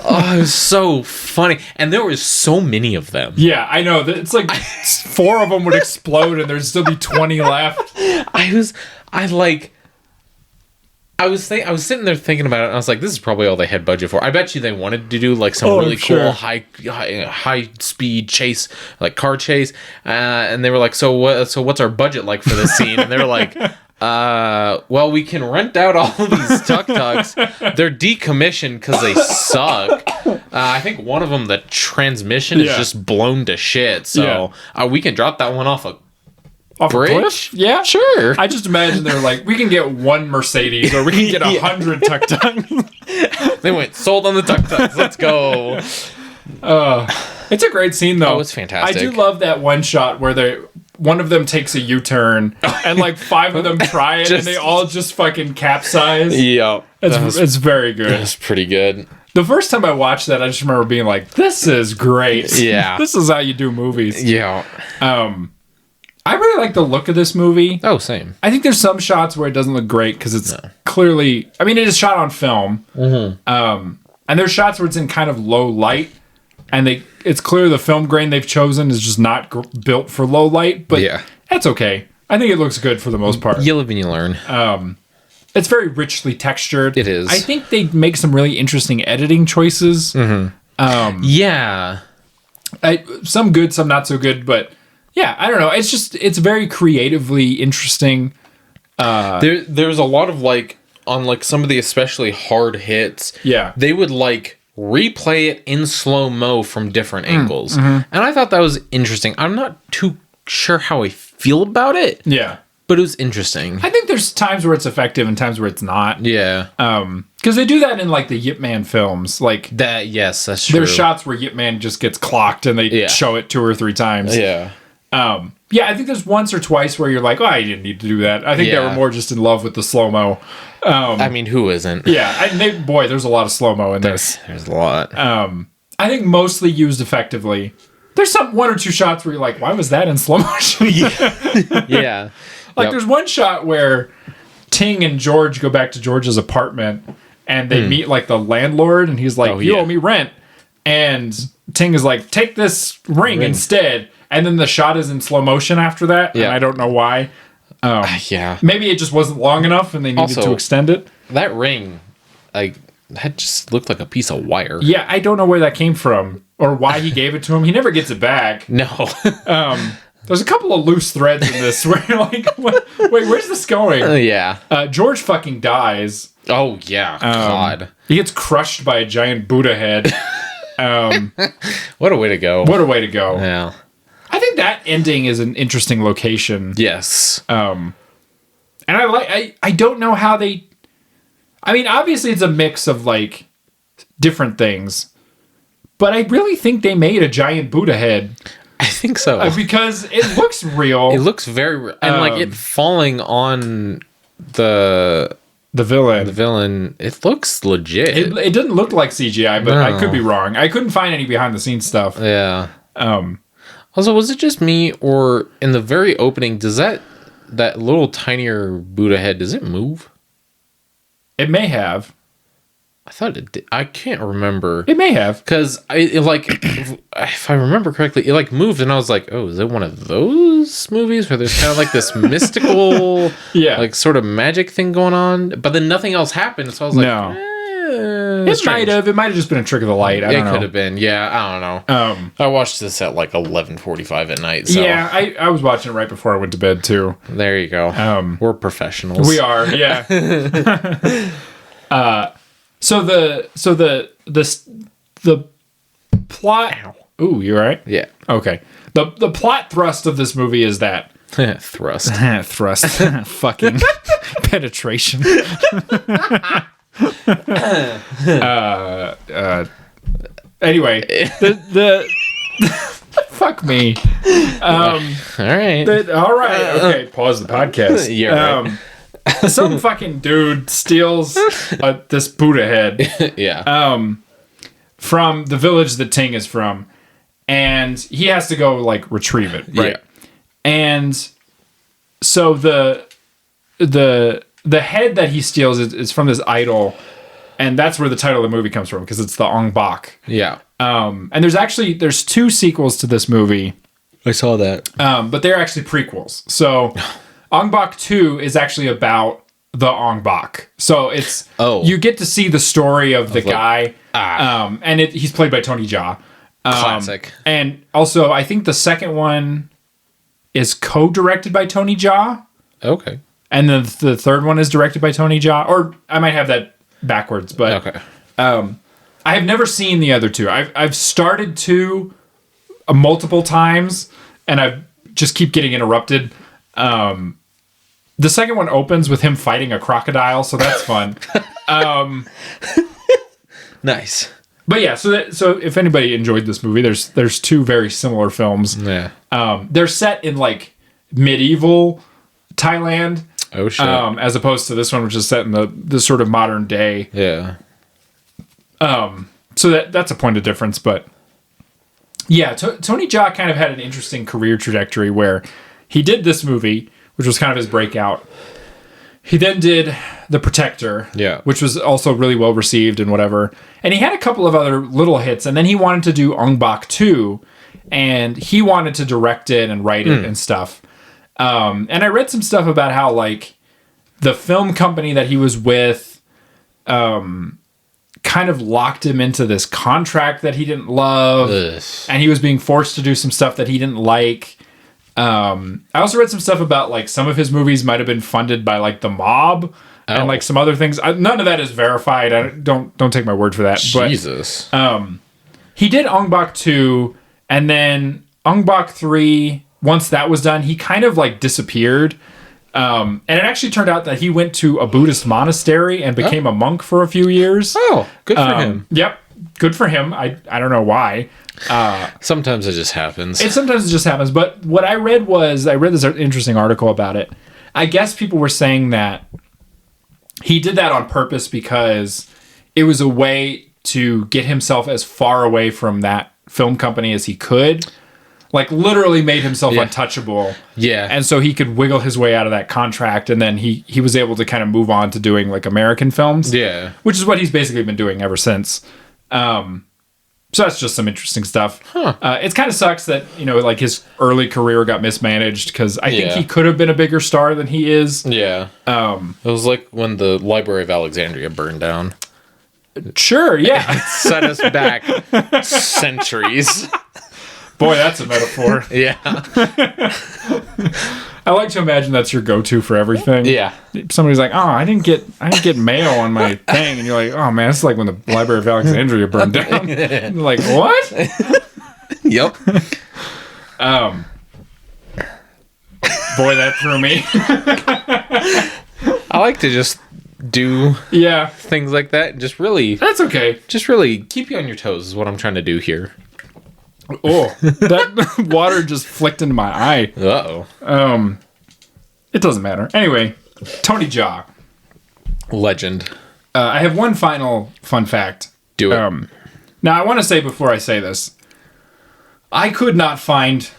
Oh, it was so funny. And there was so many of them. Yeah, I know. It's like 4 of them would explode and there'd still be 20 left. I was sitting there thinking about it, and I was like, this is probably all they had budget for. I bet you they wanted to do like some really cool high speed chase, like car chase. And they were like, so what's our budget like for this scene? And they were like, well, we can rent out all these tuk-tuks. They're decommissioned because they suck. I think one of them, the transmission is just blown to shit. So we can drop that one off a bridge? A cliff? Yeah, sure. I just imagine they're like, we can get 1 Mercedes or we can get 100 tuk-tuks. They went, sold on the tuk-tuks. Let's go. It's a great scene though. Oh, it's fantastic. I do love that one shot where one of them takes a U-turn and like 5 of them try it and they all just fucking capsize. Yeah. It's very good. It's pretty good. The first time I watched that, I just remember being like, this is great. Yeah. This is how you do movies. Yeah. I really like the look of this movie. Oh, same. I think there's some shots where it doesn't look great because it's clearly... I mean, it is shot on film. Mm-hmm. And there's shots where it's in kind of low light. And it's clear the film grain they've chosen is just not built for low light. But that's okay. I think it looks good for the most part. You live and you learn. It's very richly textured. It is. I think they make some really interesting editing choices. Mm-hmm. Some good, some not so good, but... Yeah, I don't know. It's very creatively interesting. There's a lot of like on like some of the especially hard hits. Yeah, they would like replay it in slow-mo from different angles, and I thought that was interesting. I'm not too sure how I feel about it. Yeah, but it was interesting. I think there's times where it's effective and times where it's not. Yeah, because they do that in like the Yip Man films. Like that. Yes, that's true. There's shots where Yip Man just gets clocked and they show it 2 or 3 times. Yeah. I think there's once or twice where you're like, oh, I didn't need to do that. I think they were more just in love with the slow-mo. I mean, who isn't? Yeah, there's a lot of slow-mo in this. There's a lot. I think mostly used effectively. There's 1 or 2 shots where you're like, why was that in slow motion? Yeah. Like there's one shot where Ting and George go back to George's apartment and they meet like the landlord, and he's like, you owe me rent. And Ting is like, take this ring instead. And then the shot is in slow motion after that. Yeah. And I don't know why. Maybe it just wasn't long enough and they needed to extend it. That ring, like, that just looked like a piece of wire. Yeah, I don't know where that came from or why he gave it to him. He never gets it back. No. There's a couple of loose threads in this where you're like, wait, where's this going? Yeah. George fucking dies. Oh, yeah. God. He gets crushed by a giant Buddha head. What a way to go. What a way to go. Yeah. I think that ending is an interesting location. Yes. And I don't know how they... I mean, obviously it's a mix of, like, different things. But I really think they made a giant Buddha head. I think so. Because it looks real. It looks very real. And, like, it falling on the villain. The villain, it looks legit. It didn't look like CGI, but I could be wrong. I couldn't find any behind-the-scenes stuff. Yeah. Also, was it just me, or in the very opening, does that little tinier Buddha head, does it move? It may have. I thought it did. I can't remember. It may have. Because, if I remember correctly, it, like, moved, and I was like, oh, is it one of those movies where there's kind of, like, this mystical, like, sort of magic thing going on? But then nothing else happened, so I was like, it might have. It might have just been a trick of the light. I don't know. It could have been. Yeah, I don't know. I watched this at like 11:45 at night. So. Yeah, I was watching it right before I went to bed too. There you go. We're professionals. We are. Yeah. So the plot. Ow. Ooh, you all right? Yeah. Okay. The plot thrust of this movie is that thrust. Fucking penetration. Anyway, the fuck me. All right. All right. Okay. Pause the podcast. Yeah. Right. Some fucking dude steals this Buddha head. Yeah. From the village that Ting is from, and he has to go like retrieve it. Right. Yeah. And so the head that he steals is from this idol, and that's where the title of the movie comes from because it's the Ong Bak. Yeah. And there's 2 sequels to this movie. I saw that. But they're actually prequels. So Ong Bak 2 is actually about the Ong Bak. So it's you get to see the story of the guy. And he's played by Tony Jaa. Classic. And also I think the second one is co-directed by Tony Jaa. Okay. And then the third one is directed by Tony Jaa, or I might have that backwards, but okay. I have never seen the other 2. I've started 2 multiple times, and I just keep getting interrupted. The second one opens with him fighting a crocodile, so that's fun. Nice. But yeah, so if anybody enjoyed this movie, there's 2 very similar films. Yeah. They're set in like medieval Thailand. Oh shit. As opposed to this one, which is set in the sort of modern day. Yeah. So that's a point of difference, but yeah, Tony Jaa kind of had an interesting career trajectory where he did this movie, which was kind of his breakout. He then did The Protector, which was also really well received and whatever. And he had a couple of other little hits, and then he wanted to do Ong Bak 2, and he wanted to direct it and write it and stuff. And I read some stuff about how, like, the film company that he was with kind of locked him into this contract that he didn't love. Ugh. And he was being forced to do some stuff that he didn't like. I also read some stuff about, like, some of his movies might have been funded by, like, the mob and, like, some other things. None of that is verified. Don't take my word for that. Jesus. But, he did Ong Bak 2, and then Ong Bak 3... Once that was done, he kind of like disappeared. And it actually turned out that he went to a Buddhist monastery and became a monk for a few years. Oh, good for him. Yep. Good for him. I don't know why. Sometimes it just happens. Sometimes it just happens. But what I read this interesting article about it. I guess people were saying that he did that on purpose because it was a way to get himself as far away from that film company as he could. like literally made himself untouchable. Yeah. And so he could wiggle his way out of that contract, and then he was able to kind of move on to doing like American films. Yeah. Which is what he's basically been doing ever since. So that's just some interesting stuff. Huh. It kind of sucks that, you know, like his early career got mismanaged, because I think he could have been a bigger star than he is. Yeah. It was like when the Library of Alexandria burned down. Sure, yeah. It set us back centuries. Boy, that's a metaphor. Yeah. I like to imagine that's your go-to for everything. Yeah. Somebody's like, "Oh, I didn't get mail on my thing," and you're like, "Oh man, it's like when the Library of Alexandria burned down." And you're like, what? Yep. Boy, that threw me. I like to just do things like that and just really that's okay. Just really keep you on your toes is what I'm trying to do here. Oh, that water just flicked into my eye. Uh-oh. It doesn't matter. Anyway, Tony Jaa. Legend. I have one final fun fact. Do it. Now, I want to say before I say this, I could not find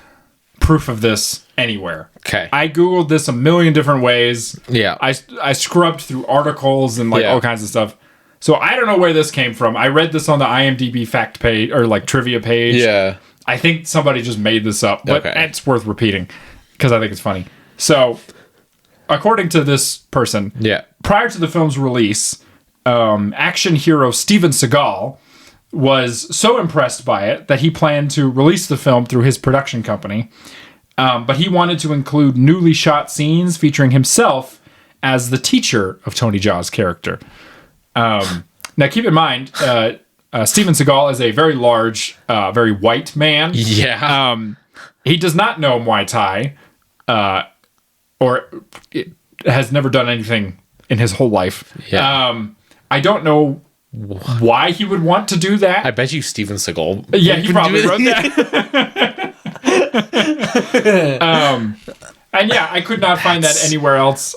proof of this anywhere. Okay. I Googled this a million different ways. Yeah. I scrubbed through articles and like all kinds of stuff. So I don't know where this came from. I read this on the IMDb fact page or like trivia page. Yeah. I think somebody just made this up, but it's worth repeating because I think it's funny. So, according to this person, prior to the film's release, action hero Steven Seagal was so impressed by it that he planned to release the film through his production company. But he wanted to include newly shot scenes featuring himself as the teacher of Tony Jaa's character. Now, keep in mind, Steven Seagal is a very large, very white man. Yeah. He does not know Muay Thai, or has never done anything in his whole life. Yeah. I don't know why he would want to do that. I bet you Steven Seagal. Yeah, he probably wrote that. And yeah, I could not find that anywhere else.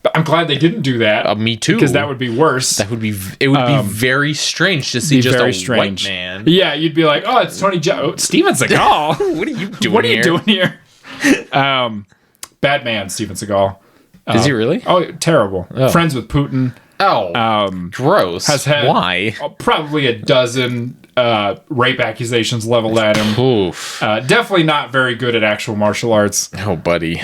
But I'm glad they didn't do that. Me too. Because that would be worse. It would be very strange to see just a white man. Yeah, you'd be like, oh, it's Tony Jaa. Oh, Steven Seagal. What are you doing What are you doing here? Bad man, Steven Seagal. Is he really? Oh, terrible. Oh. Friends with Putin. Oh, gross. Has had why? Probably a dozen rape accusations leveled at him. Oof. Definitely not very good at actual martial arts. Oh, buddy.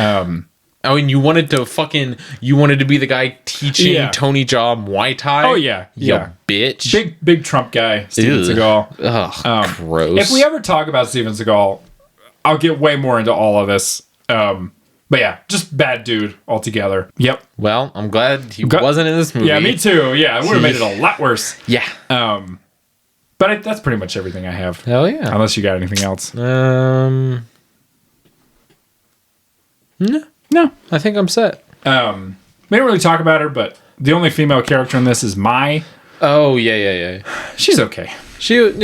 Oh, and you wanted to be the guy teaching Tony Jaa Muay Thai? Oh, yeah. You bitch. Big Trump guy, Steven Seagal. Ugh, gross. If we ever talk about Steven Seagal, I'll get way more into all of this. But yeah, just bad dude altogether. Yep. Well, I'm glad he wasn't in this movie. Yeah, me too. Yeah, it would have made it a lot worse. Yeah. But that's pretty much everything I have. Hell yeah. Unless you got anything else. No, I think I'm set. We didn't really talk about her, but the only female character in this is Mai. Oh, yeah. She's okay. She was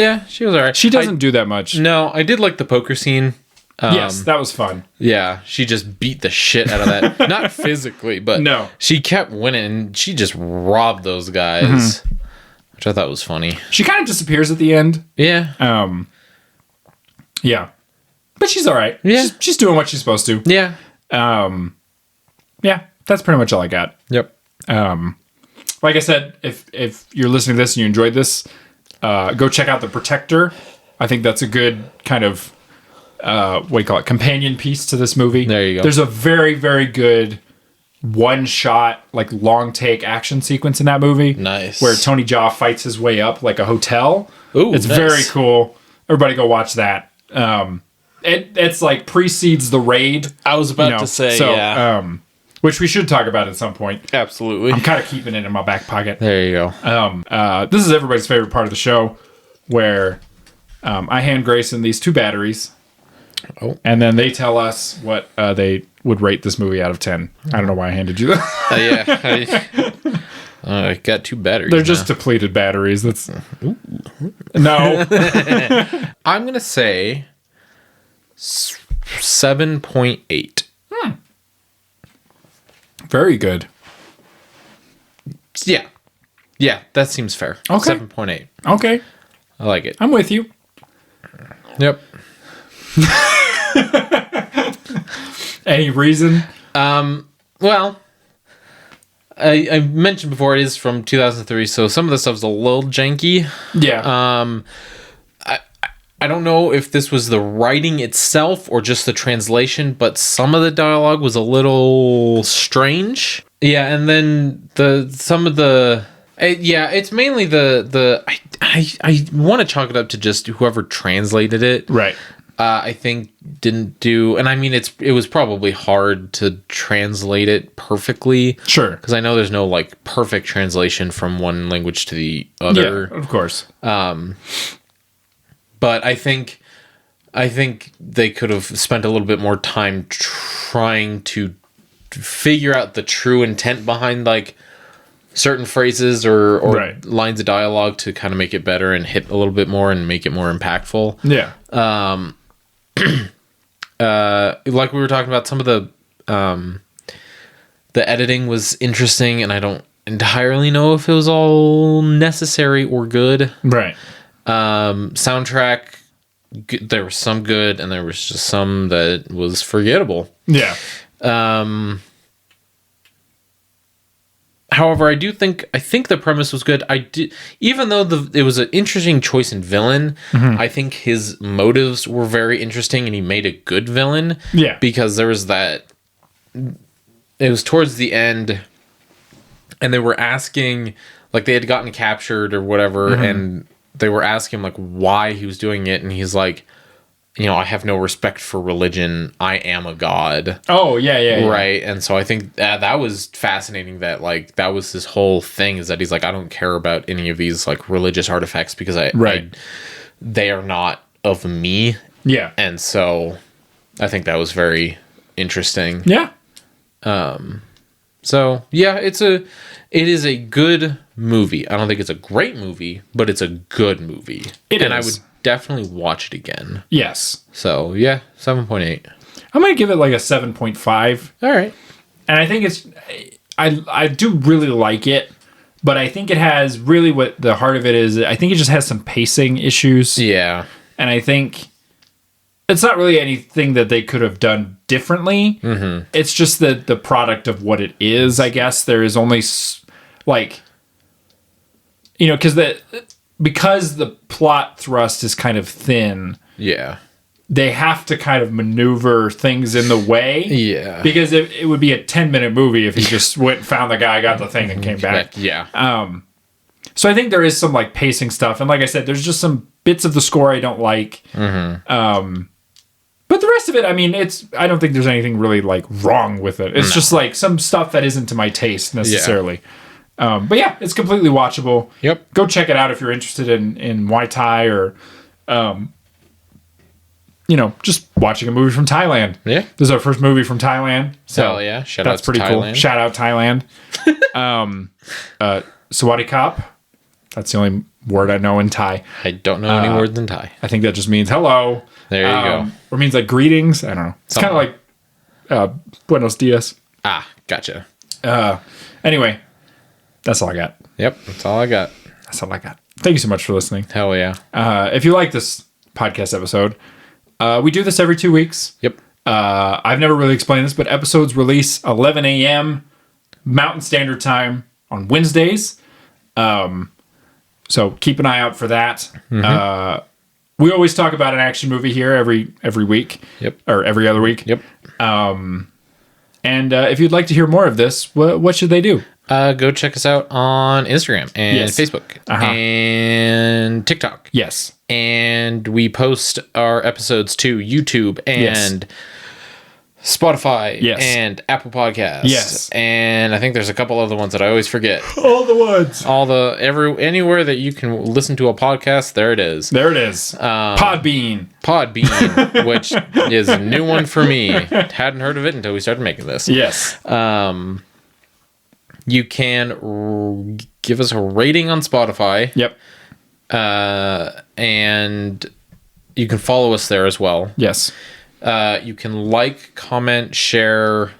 all right. She doesn't do that much. No, I did like the poker scene. Yes, that was fun. Yeah, she just beat the shit out of that. Not physically, but she kept winning, and she just robbed those guys, which I thought was funny. She kind of disappears at the end. Yeah. Yeah. But she's all right. Yeah. She's doing what she's supposed to. Yeah. Yeah, that's pretty much all I got. Yep. Like I said, if you're listening to this and you enjoyed this, go check out The Protector. I think that's a good kind of what do you call it, companion piece to this movie. There you go. There's a very, very good one-shot, like long take action sequence in that movie. Nice. Where Tony Jaa fights his way up like a hotel. Ooh, it's very cool. Everybody go watch that. It's like precedes the raid. I was about to say, which we should talk about at some point. Absolutely. I'm kind of keeping it in my back pocket. There you go. This is everybody's favorite part of the show, where I hand Grayson these 2 batteries. Oh. And then they tell us what they would rate this movie out of 10. I don't know why I handed you that. I got 2 batteries. They're just depleted batteries. That's no. I'm gonna say 7.8. Very good. Yeah, that seems fair. Okay. 7.8. Okay. I like it. I'm with you. Yep. Any reason? Well, I mentioned before it is from 2003, so some of the stuff's a little janky. Yeah. I don't know if this was the writing itself or just the translation, but some of the dialogue was a little strange. Yeah, and then it's mainly I want to chalk it up to just whoever translated it. Right. I think didn't do, and I mean it was probably hard to translate it perfectly. Sure. Because I know there's no like perfect translation from one language to the other. Yeah, of course. But I think they could have spent a little bit more time trying to figure out the true intent behind like certain phrases or right. lines of dialogue to kind of make it better and hit a little bit more and make it more impactful. Yeah. Like we were talking about, some of the editing was interesting, and I don't entirely know if it was all necessary or good. Right. Soundtrack, there was some good, and there was just some that was forgettable. Yeah. However, I think the premise was good. Even though it was an interesting choice in villain, I think his motives were very interesting, and he made a good villain. Yeah. Because there was that. It was towards the end, and they were asking, like, they had gotten captured or whatever, and they were asking him like why he was doing it, and he's like, I have no respect for religion. I am a god. Oh, yeah. Right. And so I think that was fascinating, that like that was his whole thing, is that he's like, I don't care about any of these like religious artifacts because they are not of me. Yeah. And so I think that was very interesting. Yeah. So yeah, it is a good movie. I don't think it's a great movie, but it's a good movie. I would definitely watch it again. Yes. So yeah, 7.8. I'm gonna give it like a 7.5. All right. And I think I do really like it, but I think it has really what the heart of it is. I think it just has some pacing issues. Yeah. And I think it's not really anything that they could have done differently. Mm-hmm. It's just the product of what it is, I guess. There is only like, because the plot thrust is kind of thin. Yeah. They have to kind of maneuver things in the way. Yeah. Because it would be a 10-minute movie if he just went and found the guy, got the thing, and came back. Yeah. So I think there is some like pacing stuff. And like I said, there's just some bits of the score I don't like. Mm-hmm. But the rest of it, I mean, I don't think there's anything really like wrong with it. It's just like some stuff that isn't to my taste necessarily. Yeah. But yeah, it's completely watchable. Yep. Go check it out if you're interested in Muay Thai or, just watching a movie from Thailand. Yeah. This is our first movie from Thailand. So hell yeah. That's pretty cool. Shout out Thailand. Sawadee Kop. That's the only word I know in Thai. I don't know any words in Thai. I think that just means hello. There you go. Or means like greetings. I don't know. It's kind of like Buenos Dias. Ah, gotcha. Anyway, that's all I got. Yep, that's all I got. Thank you so much for listening. Hell yeah. If you like this podcast episode, we do this every 2 weeks. Yep. I've never really explained this, but episodes release 11 a.m. Mountain Standard Time on Wednesdays. So keep an eye out for that. Mm-hmm. We always talk about an action movie here every week. Yep. Or every other week. Yep. And if you'd like to hear more of this, what should they do? Go check us out on Instagram and Facebook and TikTok. Yes. And we post our episodes to YouTube and Spotify and Apple Podcasts. Yes. And I think there's a couple other ones that I always forget. All the ones. Anywhere that you can listen to a podcast, there it is. Podbean, which is a new one for me. Hadn't heard of it until we started making this. Yes. You can give us a rating on Spotify. Yep. And you can follow us there as well. Yes. You can like, comment, share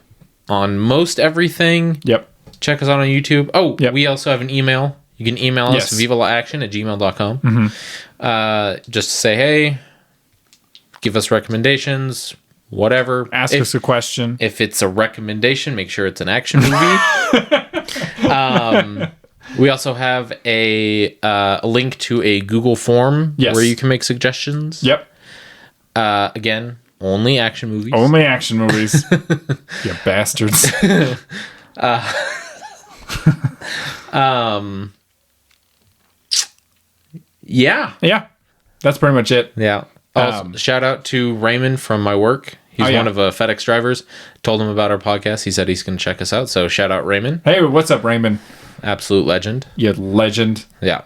on most everything. Yep. Check us out on YouTube. Oh, we also have an email. You can email us, vivalaaction@gmail.com. Mm-hmm. Just to say, hey, give us recommendations, whatever. Ask us a question. If it's a recommendation, make sure it's an action movie. We also have a link to a Google form where you can make suggestions. Yep. Again, only action movies. Only action movies. You bastards. Yeah. That's pretty much it. Yeah. Shout out to Raymond from my work. He's one of FedEx drivers. Told him about our podcast. He said he's going to check us out. So shout out Raymond. Hey, what's up, Raymond? Absolute legend. You legend. Yeah.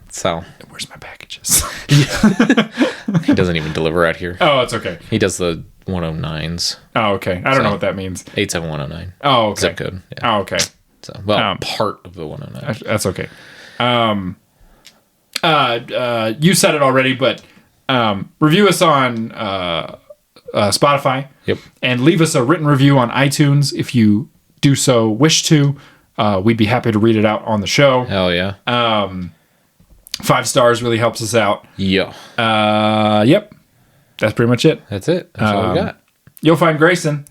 So. Where's my packages? He doesn't even deliver out here. Oh, it's okay. He does the 109s. Oh, okay. I don't know what that means. 87109. Oh, okay. Zip code. Yeah. Oh, okay. So, part of the 109. That's okay. You said it already, but review us on Spotify. Yep. And leave us a written review on iTunes if you do so wish to. We'd be happy to read it out on the show. Hell yeah. 5 stars really helps us out. Yeah. Yep. That's pretty much it. That's it. That's all we got. You'll find Grayson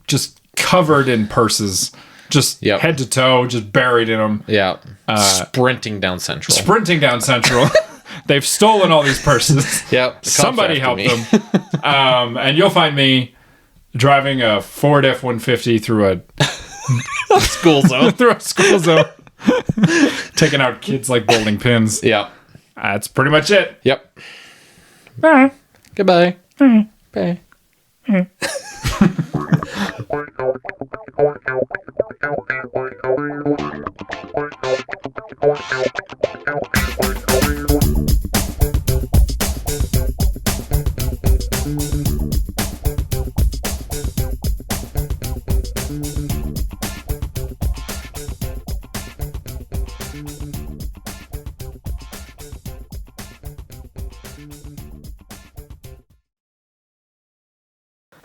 just covered in purses. Just head to toe, just buried in them. Yeah. Sprinting down Central. They've stolen all these purses. Yep. Somebody help them. And you'll find me driving a Ford F-150 through a school zone. Taking out kids like bowling pins. Yep. That's pretty much it. Yep. Bye. Goodbye. Bye. Bye.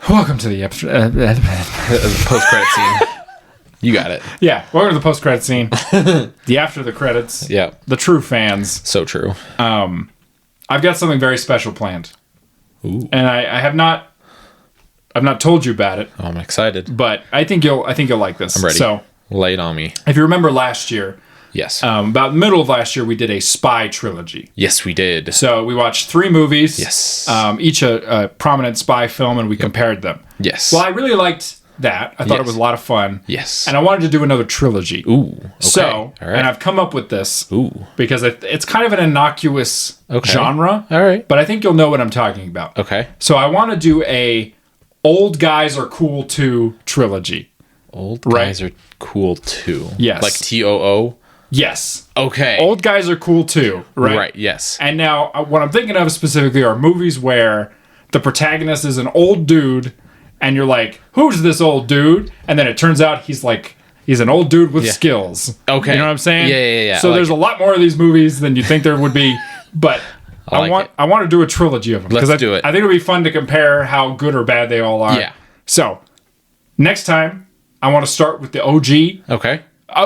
Welcome to the post-credit scene. You got it. Yeah, welcome to the post-credit scene. The after the credits. Yeah. The true fans. So true. I've got something very special planned. Ooh. And I've not told you about it. Oh, I'm excited. But I think you'll like this. I'm ready. So, lay it on me. If you remember last year, yes. About the middle of last year, we did a spy trilogy. Yes, we did. So we watched 3 movies. Yes. Each a prominent spy film, and we compared them. Yes. Well, I really liked that. I thought it was a lot of fun. Yes. And I wanted to do another trilogy. Ooh. Okay. So, all right. And I've come up with this. Ooh. Because it's kind of an innocuous genre. All right. But I think you'll know what I'm talking about. Okay. So I want to do a Old Guys Are Cool Too trilogy. Old Guys Are Cool Too. Yes. Like TOO? Yes. Okay. Old Guys Are Cool Too, right? Right, yes. And now what I'm thinking of specifically are movies where the protagonist is an old dude and you're like, who's this old dude? And then it turns out he's an old dude with skills. Okay. You know what I'm saying? Yeah. So there's a lot more of these movies than you think there would be, but I want to do a trilogy of them. Let's do it. I think it'll be fun to compare how good or bad they all are. Yeah. So next time I want to start with the OG. Okay.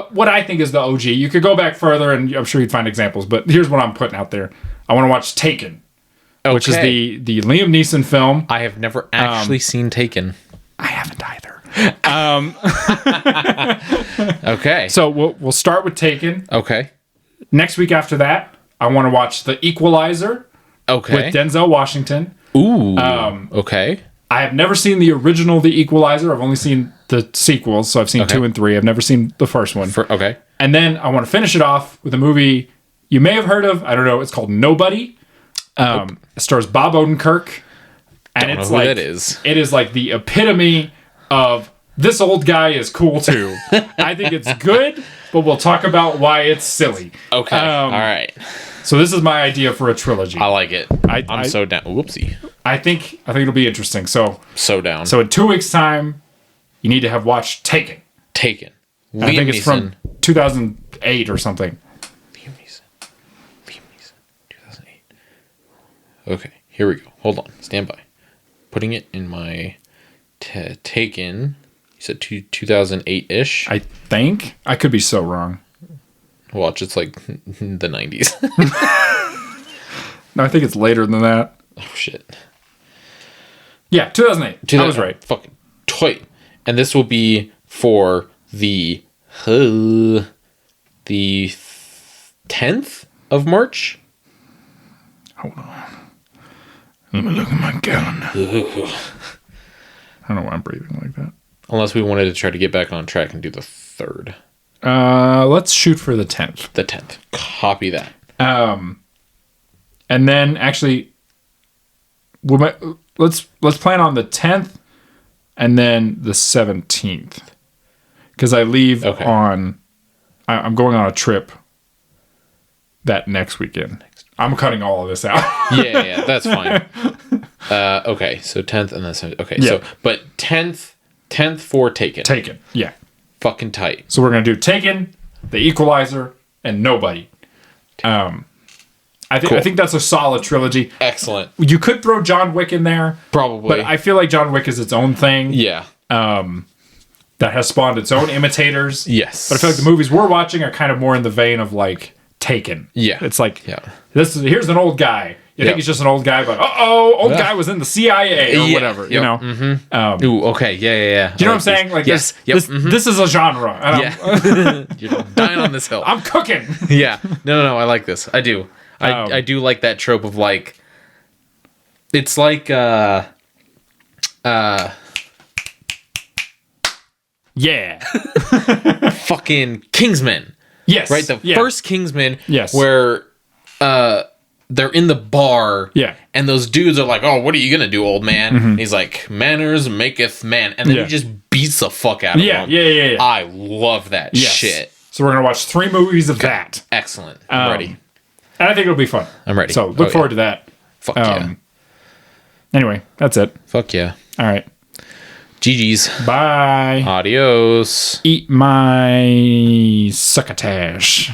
What I think is the OG. You could go back further and I'm sure you'd find examples, but here's what I'm putting out there. I want to watch Taken. Okay. Which is the Liam Neeson film. I have never actually seen Taken. I haven't either. Okay. So we'll start with Taken. Okay. Next week after that, I want to watch The Equalizer. Okay. With Denzel Washington. Ooh. Okay. I have never seen the original The Equalizer. I've only seen the sequels, so I've seen 2 and 3. I've never seen the first one. Okay. And then I want to finish it off with a movie you may have heard of. I don't know. It's called Nobody. It stars Bob Odenkirk. And Don't know who that is. It is like the epitome of this old guy is cool too. I think it's good, but we'll talk about why it's silly. Okay. All right. So this is my idea for a trilogy. I like it. I'm so down. Whoopsie. I think it'll be interesting. So down. So in 2 weeks' time, you need to have watched Taken. I think it's from 2008 or something. Liam Neeson, 2008. Okay, here we go. Hold on. Stand by. Putting it in my Taken. You said 2008-ish? I think. I could be so wrong. Watch, it's like the 90s. No, I think it's later than that. Oh, shit. Yeah, 2008. I was right. Fucking tight. And this will be for the 10th of March. Hold on. Let me look at my calendar. I don't know why I'm breathing like that. Unless we wanted to try to get back on track and do the 3rd. Let's shoot for the 10th. The 10th. Copy that. And then actually, let's plan on the 10th and then the 17th. Because I leave on... I'm going on a trip that next weekend. I'm cutting all of this out. yeah, that's fine. Okay, so 10th and then 17th. Okay, so... But 10th for Taken. Taken, yeah. Fucking tight. So we're going to do Taken, The Equalizer, and Nobody. I think that's a solid trilogy. Excellent. You could throw John Wick in there. Probably. But I feel like John Wick is its own thing. Yeah. That has spawned its own imitators. Yes. But I feel like the movies we're watching are kind of more in the vein of like Taken. Yeah. It's like, here's an old guy. You think he's just an old guy, but old guy was in the CIA or whatever, you know? Mm-hmm. Ooh, okay, yeah. Do you know what I'm saying? Like, this is a genre. And You're dying on this hill. I'm cooking. Yeah. No, I like this. I do. I do like that trope of like, it's like, fucking Kingsman. Yes. Right? The first Kingsman. Yes. Where they're in the bar. Yeah. And those dudes are like, oh, what are you going to do, old man? Mm-hmm. And he's like, manners maketh man. And then he just beats the fuck out of him. Yeah. I love that shit. So we're going to watch 3 movies of that. Excellent. I'm ready. And I think it'll be fun. I'm ready. So look forward to that. Fuck yeah. Anyway, that's it. Fuck yeah. All right. GG's. Bye. Adios. Eat my succotash.